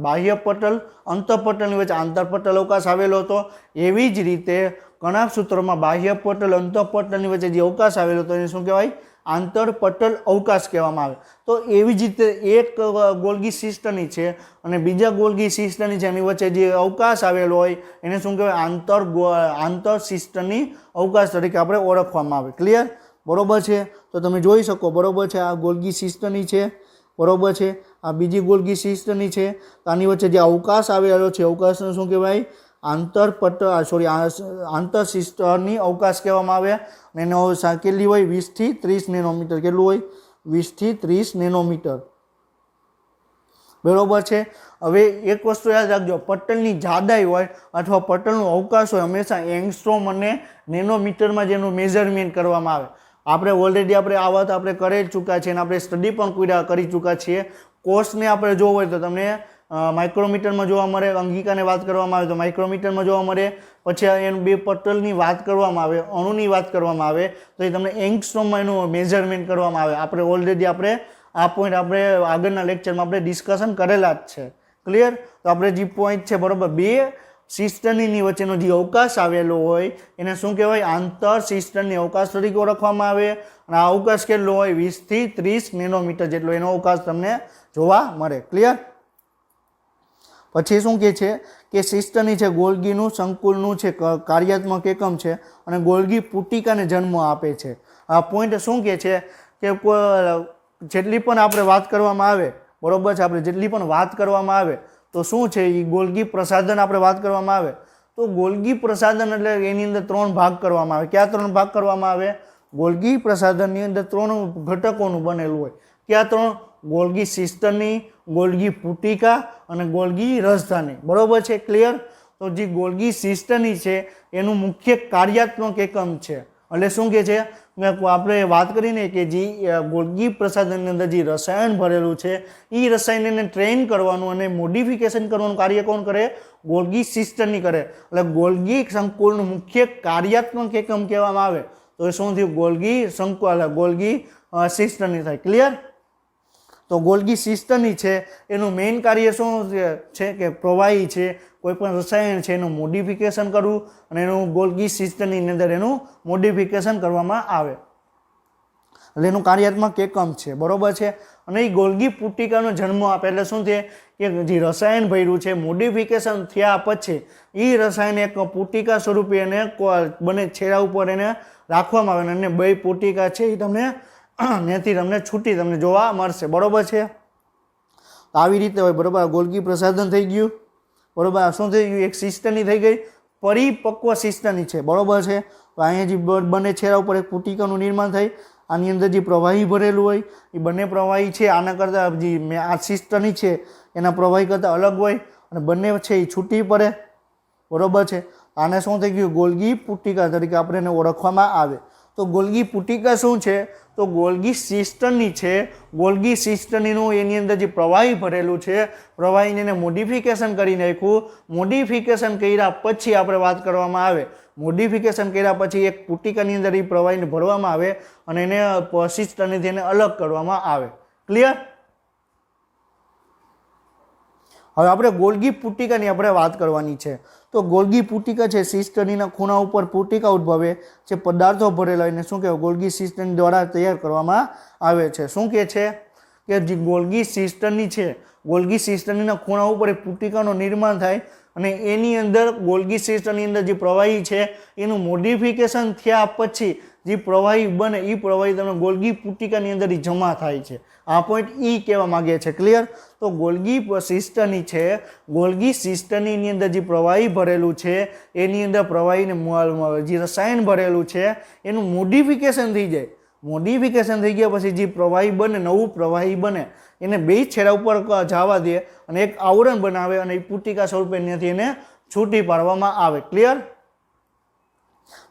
બાહ્ય પટલ અંતઃપટલની વચ્ચે આંતરપટલ અવકાશ આવેલો હતો, એવી જ રીતે કણાભ સૂત્રોમાં બાહ્ય પટલ અંતઃપટલની વચ્ચે જે અવકાશ આવેલો હતો એને શું કહેવાય? આંતરપટલ અવકાશ કહેવામાં આવે. તો એવી જ રીતે એક ગોલ્ગી સિસ્ટમની છે અને બીજા ગોલ્ગી સિસ્ટમની છે એની વચ્ચે જે અવકાશ આવેલો હોય એને શું કહેવાય? આંતર સિસ્ટમની અવકાશ તરીકે આપણે ઓળખવામાં આવે. ક્લિયર? બરોબર છે. તો તમે જોઈ શકો. બરોબર છે. આ ગોલ્ગી સિસ્ટમની છે. બરોબર છે. આ બીજી ગોલ્ગી સિસ્ટમની છે. આની વચ્ચે જે અવકાશ આવેલો છે અવકાશને શું કહેવાય? આંતર સિસ્ટમની અવકાશ કહેવામાં આવે. અને એનો કેટલી હોય? 20 થી 30 નેનોમીટર. કેટલું હોય? 20 થી 30 નેનોમીટર. બરોબર છે. હવે એક વસ્તુ યાદ રાખજો, પટલની જાડાઈ હોય અથવા પટલનો અવકાશ હોય હંમેશા એંગસ્ટ્રોમ અને નેનોમીટરમાં જેનું મેઝરમેન્ટ કરવામાં આવે. આપણે ઓલરેડી આપણે આ વાત આપણે કરી ચૂક્યા છીએ અને આપણે સ્ટડી પણ કરી ચૂક્યા છીએ. કોષને આપણે જોવું હોય તો તમને માઇક્રોમીટરમાં જોવા મળે. અંગિકાની વાત કરવામાં આવે તો માઇક્રોમીટરમાં જોવા મળે. પછી એનું બે પટલની વાત કરવામાં આવે, અણુની વાત કરવામાં આવે તો એ તમને એંગસ્ટ્રોમમાં એનું મેઝરમેન્ટ કરવામાં આવે. આપણે ઓલરેડી આપણે આ પોઈન્ટ આપણે આગળના લેક્ચરમાં આપણે ડિસ્કશન કરેલા જ છે. ક્લિયર? તો આપણે જે પોઈન્ટ છે બરોબર, બે સિસ્ટમની વચ્ચેનો જે અવકાશ આવેલો હોય એને શું કહેવાય? આંતર સિસ્ટમની અવકાશ તરીકે ઓળખવામાં આવે. અને આ અવકાશ કેટલો હોય? 20 થી 30 નેનોમીટર જેટલો એનો અવકાશ તમને જોવા મળે. ક્લિયર? પછી શું કહે છે કે સિસ્ટમની છે ગોલ્ગીનું સંકુલનું છે કાર્યાત્મક એકમ છે અને ગોલ્ગી પુટિકાને જન્મ આપે છે. આ પોઈન્ટ શું કહે છે કે જેટલી પણ આપણે વાત કરવામાં આવે, બરોબર છે, આપણે જેટલી પણ વાત કરવામાં આવે તો શું છે એ ગોલ્ગી પ્રસાધન આપણે વાત કરવામાં આવે તો ગોલ્ગી પ્રસાધન એટલે એની અંદર 3 ભાગ કરવામાં આવે. કયા 3 ભાગ કરવામાં આવે? ગોલ્ગી પ્રસાધનની અંદર 3 ઘટકોનું બનેલું હોય. કયા 3? ગોલ્ગી સિસ્ટમની, ગોલ્ગી પુટિકા અને ગોલ્ગી રસધાની. બરોબર છે. ક્લિયર? તો જે ગોલ્ગી સિસ્ટમની છે એનું મુખ્ય કાર્યાત્મક એકમ છે. એટલે શું કહે છે? આપણે વાત કરીને કે જે ગોલ્ગી પ્રસાધનની અંદર જે રસાયણ ભરેલું છે એ રસાયણને ટ્રેન કરવાનું અને મોડિફિકેશન કરવાનું કાર્ય કોણ કરે? ગોલ્ગી સિસ્ટમની કરે. એટલે ગોલ્ગી સંકુલનું મુખ્ય કાર્યાત્મક એકમ કહેવામાં આવે તો એ શું થયું? ગોલ્ગી સંકુલ, ગોલ્ગી સિસ્ટમની થાય. ક્લિયર? તો ગોલ્ગી સિસ્ટમની છે એનું મેઇન કાર્ય શું છે કે પ્રવાહી છે કોઈ પણ રસાયણ છે એનું મોડિફિકેશન કરવું અને એનું ગોલ્ગી સિસ્ટમની અંદર એનું મોડિફિકેશન કરવામાં આવે. એટલે એનું કાર્યાત્મક એકમ છે. બરોબર છે. અને એ ગોલ્ગી પુટિકાનો જન્મ આપે એટલે શું છે કે જે રસાયણ ભર્યું છે મોડિફિકેશન થયા પછી એ રસાયણ એક પુટિકા સ્વરૂપે એને બંને છેડા ઉપર એને રાખવામાં આવે અને બે પુટિકા છે એ તમને ત્યાંથી તમને છૂટી તમને જોવા મળશે. બરોબર છે. આવી રીતે હોય. બરોબર. ગોલ્ગી પ્રસાધન થઈ ગયું. બરોબર. શું થઈ ગયું? એક સિસ્ટમની થઈ ગઈ, પરિપક્વ સિસ્ટમની છે. બરોબર છે. તો અહીંયા જે બંને છેડા ઉપર એક પુટિકાનું નિર્માણ થાય. આની અંદર જે પ્રવાહી ભરેલું હોય એ બંને પ્રવાહી છે આના કરતાં જે આ સિસ્ટમની છે એના પ્રવાહી કરતાં અલગ હોય અને બંને છે એ છૂટી પડે. બરોબર છે. આને શું થઈ ગયું? ગોલ્ગી પુટિકા તરીકે આપણે એને ઓળખવામાં આવે. તો ગોલ્ગી પુટિકા શું છે? તો ગોલ્ગી સિસ્ટમની છે. ગોલ્ગી સિસ્ટમનું એની અંદર જે પ્રવાહી ભરેલું છે, પ્રવાહીને એને મોડિફિકેશન કરી નાખ્યું. મોડિફિકેશન કર્યા પછી આપણે વાત કરવામાં આવે, મોડિફિકેશન કર્યા પછી એક પુટિકાની અંદર એ પ્રવાહીને ભરવામાં આવે અને એને સિસ્ટમથી એને અલગ કરવામાં આવે. ક્લિયર? હવે આપણે ગોલ્ગી પુટિકાની આપણે વાત કરવાની છે. તો ગોલ્ગી પુટિકા છે, સિસ્ટમના ખૂણા ઉપર પુટિકા ઉદ્ભવે છે, પદાર્થો ભરેલા એને શું કહેવાય? ગોલ્ગી સિસ્ટમ દ્વારા તૈયાર કરવામાં આવે છે. શું કહે છે કે જે ગોલ્ગી સિસ્ટમની છે, ગોલ્ગી સિસ્ટમના ખૂણા ઉપર એક પુટિકાનું નિર્માણ થાય અને એની અંદર ગોલ્ગી સિસ્ટમની અંદર જે પ્રવાહી છે એનું મોડિફિકેશન થયા પછી જે પ્રવાહી બને એ પ્રવાહી તમને ગોલ્ગી પુટિકાની અંદર જમા થાય છે. આ પોઈન્ટ ઈ કહેવા માંગે છે. ક્લિયર? તો ગોલ્ગી સિસ્ટમની છે, ગોલ્ગી સિસ્ટમની અંદર જે પ્રવાહી ભરેલું છે એની અંદર પ્રવાહીને જે રસાયણ ભરેલું છે એનું મોડિફિકેશન થઈ જાય. મોડિફિકેશન થઈ ગયા પછી જે પ્રવાહી બને, નવું પ્રવાહી બને, એને બે છેડા ઉપર જવા દે અને એક આવરણ બનાવે અને એ પુટિકા સ્વરૂપે ત્યાંથી એને છૂટી પાડવામાં આવે. ક્લિયર?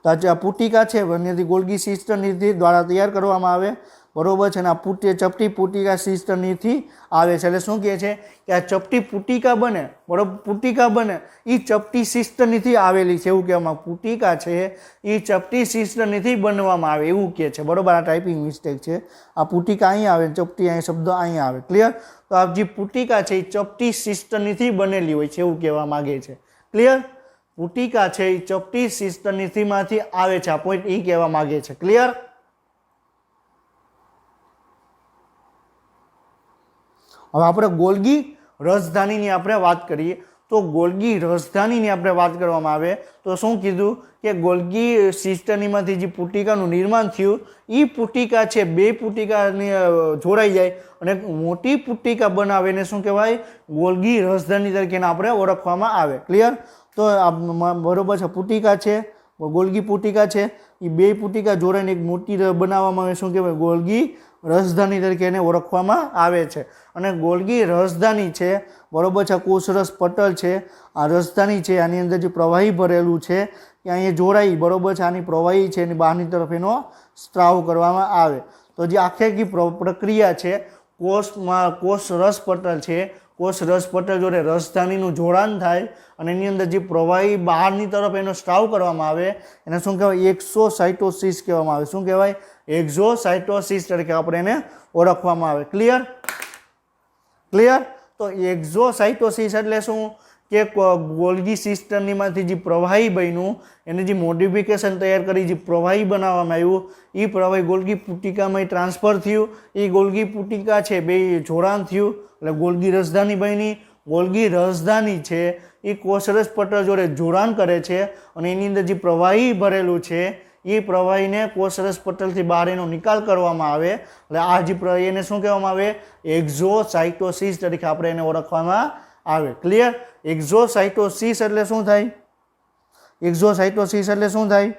તો આ પુટિકા છે ત્યાંથી ગોલ્ગી સિસ્ટમથી દ્વારા તૈયાર કરવામાં આવે. બરોબર છે. અને આ ચપટી પુટિકા સિસ્ટમથી આવે છે. એટલે શું કહે છે કે આ ચપટી પુટિકા બને, બરોબર, પુટિકા બને એ ચપટી સિસ્ટમથી આવેલી છે એવું કહેવામાં. પુટિકા છે એ ચપટી સિસ્ટમથી બનવામાં આવે એવું કહે છે. બરોબર? આ ટાઈપિંગ મિસ્ટેક છે. આ પુટિકા અહીં આવે, ચપટી અહીં શબ્દ અહીં આવે. ક્લિયર? તો આ જે પુટિકા છે એ ચપટી સિસ્ટમથી બનેલી હોય છે એવું કહેવા માંગે છે. ક્લિયર? પુટિકા છે એ ચપટી સિસ્ટમથી આવે છે. આ પોઈન્ટ એ કહેવા માંગે છે. ક્લિયર? હવે આપણે ગોલ્ગી રસધાનીની આપણે વાત કરીએ. તો ગોલ્ગી રસધાનીની આપણે વાત કરવામાં આવે તો શું કીધું કે ગોલ્ગી સિસ્ટમમાંથી જે પુટિકાનું નિર્માણ થયું એ પુટિકા છે, બે પુટિકાની જોડાઈ જાય અને મોટી પુટિકા બનાવે એને શું કહેવાય? ગોલ્ગી રસધાની તરીકે આપણે ઓળખવામાં આવે. ક્લિયર? તો બરોબર છે. પુટિકા છે, ગોલ્ગી પુટિકા છે, એ બે પુટિકા જોડાઈને એક મોટી બનાવવામાં આવે. શું કહેવાય? ગોલ્ગી રસધાની તરીકે એને ઓળખવામાં આવે છે. અને ગોલ્ગી રસધાની છે, બરોબર છે, કોષરસ પટલ છે, આ રસધાની છે, આની અંદર જે પ્રવાહી ભરેલું છે એ અહીંયા જોડાઈ, બરોબર છે, આની પ્રવાહી છે એની બહારની તરફ એનો સ્ત્રાવ કરવામાં આવે. તો જે આખી પ્રક્રિયા છે, કોષ રસ પટલ છે, કોષ રસ પટલ જોડે રસધાનીનું જોડાણ થાય અને એની અંદર જે પ્રવાહી બહારની તરફ એનો સ્ત્રાવ કરવામાં આવે એને શું કહેવાય? એક્ઝોસાઇટોસિસ કહેવામાં આવે. શું કહેવાય? એક્ઝોસાઇટોસિસ તરીકે આપણે એને ઓળખવામાં આવે. ક્લિયર? ક્લિયર? તો એક્ઝોસાઇટોસિસ એટલે શું કે ગોલ્ગી સિસ્ટમમાંથી જે પ્રવાહી બન્યું એને જે મોડિફિકેશન તૈયાર કરી જે પ્રવાહી બનાવવામાં આવ્યું એ પ્રવાહી ગોલ્ગી પુટિકામાં ટ્રાન્સફર થયું. એ ગોલ્ગી પુટિકા છે બે જોડાણ થયું એટલે ગોલ્ગી રસધાની બની. ગોલ્ગી રસધાની છે એ કોષરસ પટલ જોડે જોડાણ કરે છે અને એની અંદર જે પ્રવાહી ભરેલું છે એ પ્રવાહીને કોષરસ પટલથી બહાર એનો નિકાલ કરવામાં આવે. એટલે આ જે એને શું કહેવામાં આવે? એક્ઝોસાઇટોસિસ તરીકે આપણે એને ઓળખવામાં આવે. ક્લિયર? એક્ઝોસાઇટોસિસ એટલે શું થાય? એક્ઝોસાઇટોસિસ એટલે શું થાય?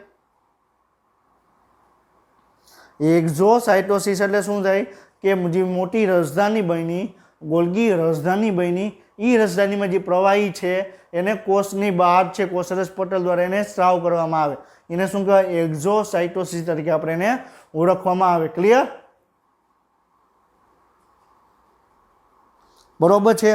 એક્ઝોસાઇટોસિસ એટલે શું થાય કે જે મોટી રસધાની બની, ગોલ્ગી રસધાની બની, એ રસધાનીમાં જે પ્રવાહી છે એને કોષની બહાર છે કોષરસ પટલ દ્વારા એને સ્ત્રાવ કરવામાં આવે. એને શું કહેવાય? એક્ઝોસાઇટોસિસ તરીકે આપણે એને ઓળખવામાં આવે. ક્લિયર? બરોબર છે.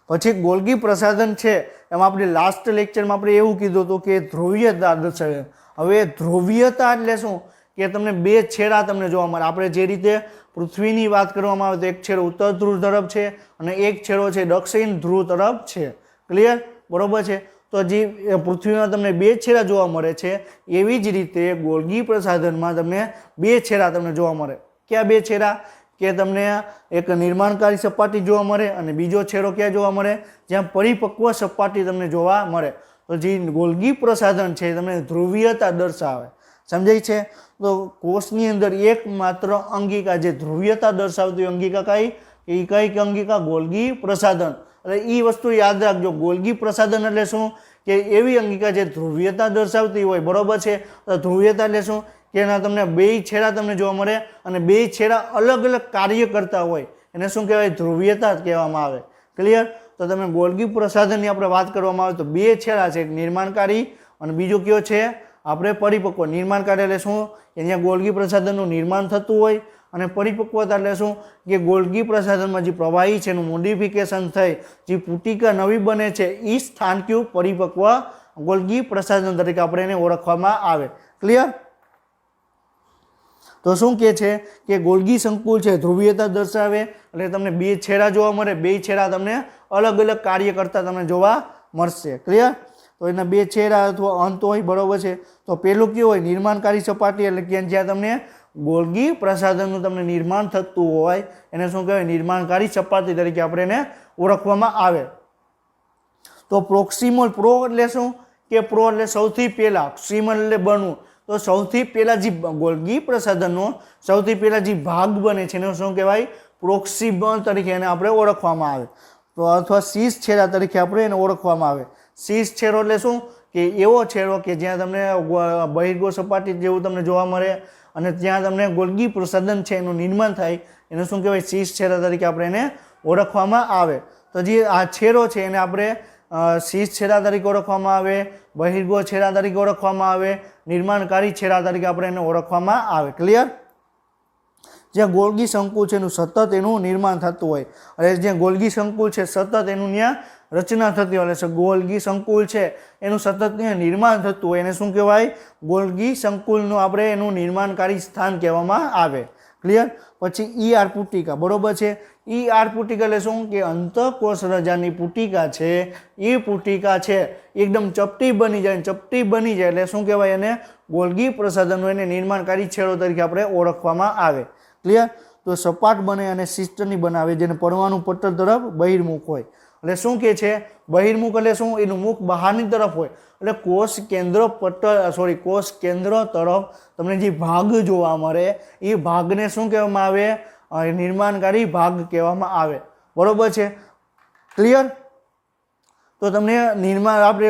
પછી ગોલ્ગી પ્રસાધન છે એમાં આપણે લાસ્ટ લેક્ચરમાં આપણે એવું કીધું હતું કે ધ્રુવીયતા દર્શાવે. હવે ધ્રુવીયતા એટલે શું કે તમને બે છેડા તમને જોવા મળે. આપણે જે રીતે પૃથ્વીની વાત કરવામાં આવે તો એક છેડો ઉત્તર ધ્રુવ તરફ છે અને એક છેડો છે દક્ષિણ ધ્રુવ તરફ છે. ક્લિયર? બરોબર છે. તો જે પૃથ્વીમાં તમને બે છેડા જોવા મળે છે એવી જ રીતે ગોલ્ગી પ્રસાધનમાં તમને બે છેડા તમને જોવા મળે. ક્યાં બે છેડા? કે તમને એક નિર્માણકારી સપાટી જોવા મળે અને બીજો છેડો ક્યાં જોવા મળે? જ્યાં પરિપક્વ સપાટી તમને જોવા મળે. તો જે ગોલ્ગી પ્રસાધન છે તમને ધ્રુવીયતા દર્શાવે. સમજાય છે? તો કોષની અંદર એકમાત્ર અંગિકા જે ધ્રુવીયતા દર્શાવતી અંગિકા કઈ અંગિકા? ગોલ્ગી પ્રસાધન. એટલે એ વસ્તુ યાદ રાખજો. ગોલ્ગી પ્રસાધન એટલે શું કે એવી અંગિકા જે ધ્રુવીયતા દર્શાવતી હોય. બરોબર છે? તો ધ્રુવીયતા એટલે શું કે એના તમને બે છેડા તમને જોવા મળે અને બે છેડા અલગ અલગ કાર્ય કરતા હોય એને શું કહેવાય? ધ્રુવીયતા કહેવામાં આવે. ક્લિયર? તો તમે ગોલ્ગી પ્રસાધનની આપણે વાત કરવામાં આવે તો બે છેડા છે, એક નિર્માણકારી અને બીજો કયો છે? આપણે પરિપક્વ નિર્માણકારી એટલે શું કે જ્યાં ગોલ્ગી પ્રસાધનનું નિર્માણ થતું હોય, અને પરિપક્વતા એટલે શું કે ગોલ્ગી પ્રસાધનમાં જે પ્રવાહી છે એનું મોડિફિકેશન થઈ જે પુટિકા નવી બને છે એ સ્થાન કયું પરિપક્વ ગોલ્ગી પ્રસાધન તરીકે આપણે એને ઓળખવામાં આવે. ક્લિયર? તો શું કહે છે કે ગોલ્ગી સંકુલ છે ધ્રુવીયતા દર્શાવે એટલે તમને બે છેડા જોવા મળે, બે છેડા તમને અલગ અલગ કાર્ય કરતા તમને જોવા મળશે. ક્લિયર? તો એના બે છેડા અથવા અંત હોય, બરોબર છે. તો પેલું કેવું હોય નિર્માણકારી સપાટી એટલે કે જ્યાં તમને ગોલ્ગી પ્રસાધનનું તમને નિર્માણ થતું હોય એને શું કહેવાય નિર્માણકારી સપાટી તરીકે આપણે એને ઓળખવામાં આવે. તો પ્રોક્સિમલ પ્રો એટલે શું કે પ્રો એટલે સૌથી પહેલા, સિમલ એટલે બનવું. તો સૌથી પહેલા જે ગોલ્ગી પ્રસાધનનો સૌથી પહેલા જે ભાગ બને છે એને શું કહેવાય પ્રોક્સિમલ તરીકે એને આપણે ઓળખવામાં આવે. તો અથવા શીર્ષ છેડા તરીકે આપણે એને ઓળખવામાં આવે. શીર્ષ છેડો એટલે શું કે એવો છેડો કે જ્યાં તમને બહિર્ગોળ સપાટી જેવું તમને જોવા મળે અને ત્યાં તમને ગોલ્ગી પ્રસાધન છે એનું નિર્માણ થાય એને શું કહેવાય શીર્ષ છેડા તરીકે આપણે એને ઓળખવામાં આવે. તો જે આ છેડો છે એને આપણે શીર્ષ છેડા તરીકે ઓળખવામાં આવે, બહિર્ગોળ છેડા તરીકે ઓળખવામાં આવે, નિર્માણકારી છેડા તરીકે આપણે એને ઓળખવામાં આવે. ક્લિયર? જ્યાં ગોલ્ગી સંકુલ છે એનું સતત એનું નિર્માણ થતું હોય અને જ્યાં ગોલ્ગી સંકુલ છે સતત એનું ત્યાં રચના થતી હોય એટલે ગોલ્ગી સંકુલ છે એનું સતત ત્યાં નિર્માણ થતું હોય એને શું કહેવાય ગોલ્ગી સંકુલનું આપણે એનું નિર્માણકારી સ્થાન કહેવામાં આવે. ક્લિયર? પછી ઈઆર પુટિકા, બરોબર છે. ઈઆર પુટિકા એટલે શું કે અંતઃકોષ રજાની પુટિકા છે એ પુટિકા છે એકદમ ચપટી બની જાય, ચપટી બની જાય એટલે શું કહેવાય એને ગોલ્ગી પ્રસાધનનું એને નિર્માણકારી છેડો તરીકે આપણે ઓળખવામાં આવે. ક્લિયર? તો સપાટ બને અને સિસ્ટરની બનાવે જેને પરમાણુ પટલ તરફ બહિર્મુખ હોય. એટલે શું કે છે બહિર્મુખ એટલે શું એનું મુખ બહારની તરફ હોય એટલે કોષ કેન્દ્ર કોષ કેન્દ્ર તરફ તમને જે ભાગ જોવા મળે એ ભાગને શું કહેવામાં આવે નિર્માણકારી ભાગ કહેવામાં આવે. બરોબર છે? ક્લિયર? તો તમને નિર્માણ આપણે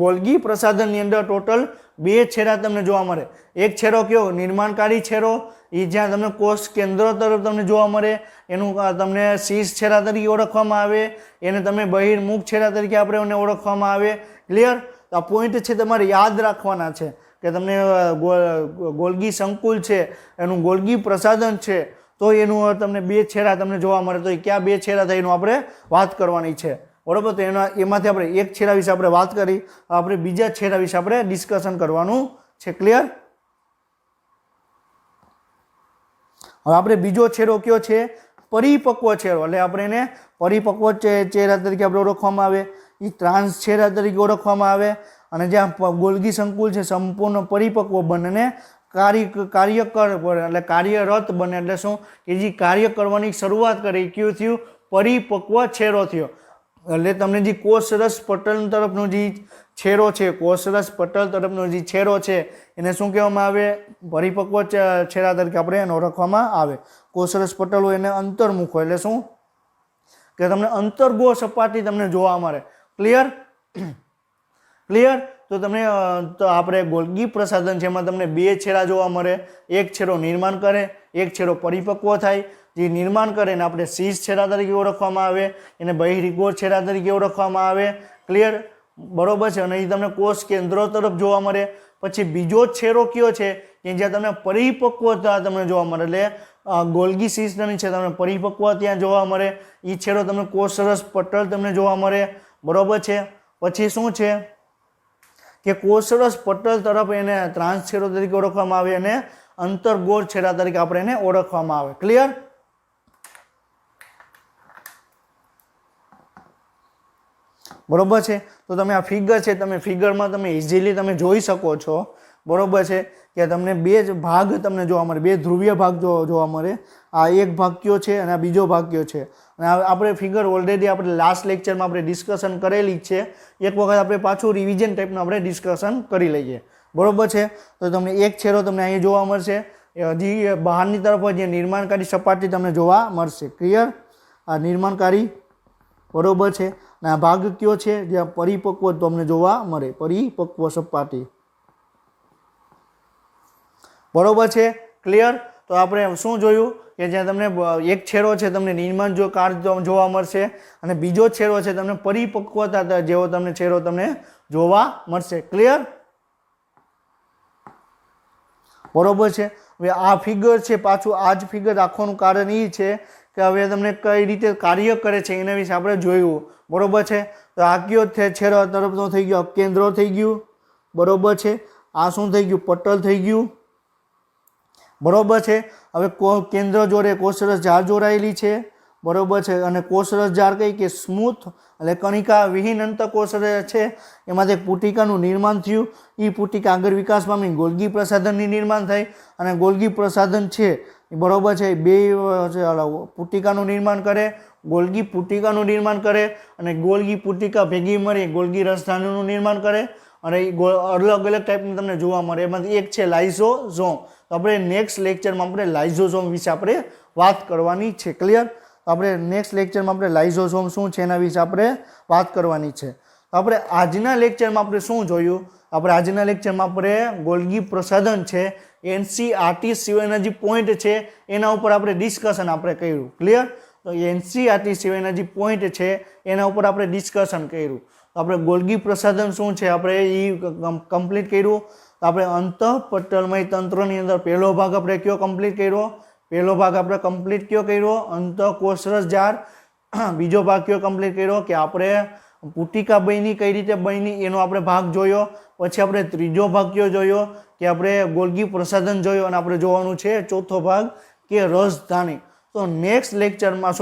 ગોલ્ગી પ્રસાધનની અંદર ટોટલ બે છેડા તમને જોવા મળે. એક છેડો કયો નિર્માણકારી છેડો એ જ્યાં તમને કોષ કેન્દ્ર તરફ તમને જોવા મળે એનું તમને શીર્ષ છેડા તરીકે ઓળખવામાં આવે, એને તમે બહિર્મુખ છેડા તરીકે આપણે એને ઓળખવામાં આવે. ક્લિયર? તો આ પોઈન્ટ છે તમારે યાદ રાખવાના છે કે તમને ગોલ્ગી સંકુલ છે એનું ગોલ્ગી પ્રસાધન છે તો એનું તમને બે છેડા તમને જોવા મળે તો એ ક્યાં બે છેડા થાય એનું આપણે વાત કરવાની છે. બરોબર? તો એમાંથી આપણે એક છેડા વિશે આપણે વાત કરી, આપણે બીજા છેડા વિશે આપણે ડિસ્કશન કરવાનું છે. ક્લિયર? હવે આપણે બીજો છેડો કયો છે પરિપક્વ છેડો એટલે આપણે એને પરિપક્વ છેડા તરીકે આપણે ઓળખવામાં આવે, એ ત્રાંસ છેડા તરીકે ઓળખવામાં આવે. અને જ્યાં ગોલ્ગી સંકુલ છે સંપૂર્ણ પરિપક્વ બને ને કાર્યકર એટલે કાર્યરત બને એટલે શું કે જે કાર્ય કરવાની શરૂઆત કરી કયું થયું પરિપક્વ છેડો થયો. એટલે તમને જે કોષરસ પટલ તરફનો જે છેડો છે કોષરસ પટલ તરફનો જે છેડો છે એને શું કહેવામાં આવે પરિપક્વ છેડા તરીકે આપણે એને ઓળખવામાં આવે. કોષરસ પટલ હોય એને અંતર્મુખ હોય એટલે શું કે તમને અંતર્ગોળ સપાટી તમને જોવા મળે. ક્લિયર? ક્લિયર? તો તમને તો આપણે ગોલ્ગી પ્રસાધન છે એમાં તમને બે છેડા જોવા મળે, એક છેડો નિર્માણ કરે, એક છેડો પરિપક્વ થાય. જે નિર્માણ કરે એને આપણે શીર્ષ છેડા તરીકે ઓળખવામાં આવે, એને બહિર્ગોળ છેડા તરીકે ઓળખવામાં આવે. ક્લિયર? બરોબર છે? અને એ તમને કોષ કેન્દ્ર તરફ જોવા મળે. પછી બીજો છેડો કયો છે કે જ્યાં તમને પરિપક્વતા તમને જોવા મળે એટલે ગોલ્ગી શીર્ષની છે તમને પરિપક્વ ત્યાં જોવા મળે, એ છેડો તમને કોષરસ પટલ તમને જોવા મળે. બરોબર છે? પછી શું છે કે કોષરસ પટલ તરફ એને ત્રાંસ છેડો તરીકે ઓળખવામાં આવે અને અંતર્ગોળ છેડા તરીકે આપણે એને ઓળખવામાં આવે. ક્લિયર? બરોબર છે? તો તમે આ ફિગર છે તમે ફિગરમાં તમે ઇઝીલી તમે જોઈ શકો છો. બરોબર છે કે તમને બે જ ભાગ તમને જોવા મળે, બે ધ્રુવીય ભાગ જોવા મળે. આ એક ભાગ કયો છે અને આ બીજો ભાગ કયો છે. અને આપણે ફિગર ઓલરેડી આપણે લાસ્ટ લેક્ચરમાં આપણે ડિસ્કશન કરેલી જ છે. એક વખત આપણે પાછું રિવિઝન ટાઈપનું આપણે ડિસ્કશન કરી લઈએ. બરોબર છે? તો તમને એક છેડો તમને અહીં જોવા મળશે, હજી બહારની તરફ જે નિર્માણકારી સપાટી તમને જોવા મળશે. ક્લિયર? આ નિર્માણકારી બરોબર છે. અને આ ભાગ કયો છે જ્યાં પરિપક્વ તમને જોવા મળે, પરિપક્વ સપાટી. બરોબર છે? ક્લિયર? તો આપણે શું જોયું કે જ્યાં તમને એક છેડો છે તમને નિર્માણ કાર્ય જોવા મળશે અને બીજો છેડો છે તમને પરિપક્વતા જેવો તમને છેડો તમને જોવા મળશે. ક્લિયર? બરોબર છે। હવે આ ફિગર છે, પાછું આ જ ફિગર રાખવાનું કારણ એ છે કે હવે તમને કઈ રીતે કાર્ય કરે છે એના વિશે આપણે જોયું, બરોબર છે। તો આ કયો છેડા તરફનો થઈ ગયો અપકેન્દ્ર થઈ ગયું, બરોબર છે। આ શું થઈ ગયું પટલ થઈ ગયું, બરોબર છે। હવે કેન્દ્ર જોડે કોષરસ ઝાર જોડાયેલી છે, બરોબર છે। અને કોષરસ ઝાર કઈ કે સ્મૂથ એટલે કણિકા વિહીન અંતઃકોષરસ છે, એમાંથી પુટિકાનું નિર્માણ થયું। એ પુટિકા આગળ વિકાસ પામી ગોલ્ગી પ્રસાધનની નિર્માણ થઈ અને ગોલ્ગી પ્રસાધન છે, બરોબર છે, બે પુટિકાનું નિર્માણ કરે, ગોલ્ગી પુટિકાનું નિર્માણ કરે અને ગોલ્ગી પુટિકા ભેગી મળી ગોલ્ગી રસધાનીનું નિર્માણ કરે અને એ અલગ અલગ ટાઈપનું તમને જોવા મળે। એમાંથી એક છે લાઇસોઝોમ। તો આપણે નેક્સ્ટ લેક્ચરમાં આપણે લાઇસોઝોમ વિશે આપણે વાત કરવાની છે, ક્લિયર। તો આપણે નેક્સ્ટ લેક્ચરમાં આપણે લાઇસોઝોમ શું છે એના વિશે આપણે વાત કરવાની છે। તો આપણે આજના લેક્ચરમાં આપણે શું જોયું, આપણે આજના લેક્ચરમાં આપણે ગોલ્ગી પ્રસાધન છે, એનસીઆરટી સિવાયના જે પોઈન્ટ છે એના ઉપર આપણે ડિસ્કશન આપણે કર્યું, ક્લિયર। તો એનસીઆરટી સિવાયના જે પોઈન્ટ છે એના ઉપર આપણે ડિસ્કશન કર્યું। તો આપણે ગોલ્ગી પ્રસાધન શું છે આપણે એ કમ્પ્લીટ કર્યું। તો આપણે અંતઃપટલમય તંત્રની અંદર પહેલો ભાગ આપણે કયો કમ્પ્લીટ કર્યો, પહેલો ભાગ આપણે કમ્પ્લીટ કયો કર્યો અંતઃકોષરસ ઝાર। બીજો ભાગ કયો કમ્પ્લીટ કર્યો કે આપણે પુટિકા બની કઈ રીતે બની એનો આપણે ભાગ જોયો। પછી આપણે ત્રીજો ભાગ કયો જોયો કે આપણે ગોલ્ગી પ્રસાધન જોયો અને આપણે જોવાનું છે ચોથો ભાગ કે રસધાની। તો નેક્સ્ટ લેક્ચરમાં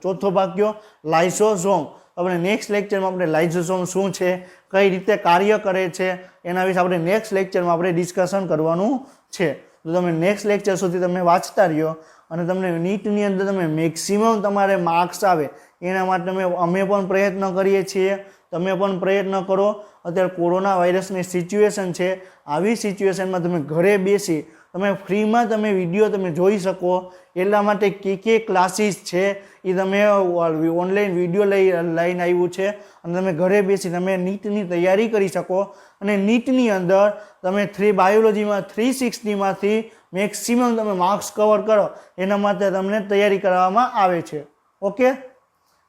ચોથો ભાગ કયો લાઇસોઝોમ। આપણે નેક્સ્ટ લેક્ચરમાં આપણે લાઇસોઝોમ શું છે, કઈ રીતે કાર્ય કરે છે એના વિશે આપણે નેક્સ્ટ લેક્ચરમાં આપણે ડિસ્કશન કરવાનું છે। તો તમે નેક્સ્ટ લેક્ચર સુધી તમે વાંચતા રહ્યો અને તમને નીટની અંદર તમે મેક્સિમમ તમારે માર્ક્સ આવે એના માટે અમે પણ પ્રયત્ન કરીએ છીએ, તમે પણ પ્રયત્ન કરો। અત્યારે કોરોના વાયરસની સિચ્યુએશન છે, આવી સિચ્યુએશનમાં તમે ઘરે બેસી તમે ફ્રીમાં તમે વિડીયો તમે જોઈ શકો, એટલા માટે કે ક્લાસીસ છે એ તમે ઓનલાઈન વિડીયો લઈને આવ્યું છે અને તમે ઘરે બેસી તમે નીટની તૈયારી કરી શકો અને નીટની અંદર તમે બાયોલોજીમાં 360માંથી મેક્સિમમ તમે માર્ક્સ કવર કરો એના માટે તમને તૈયારી કરવામાં આવે છે, ઓકે।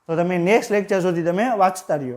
તો તમે નેક્સ્ટ લેક્ચર સુધી તમે વાંચતા રહ્યો।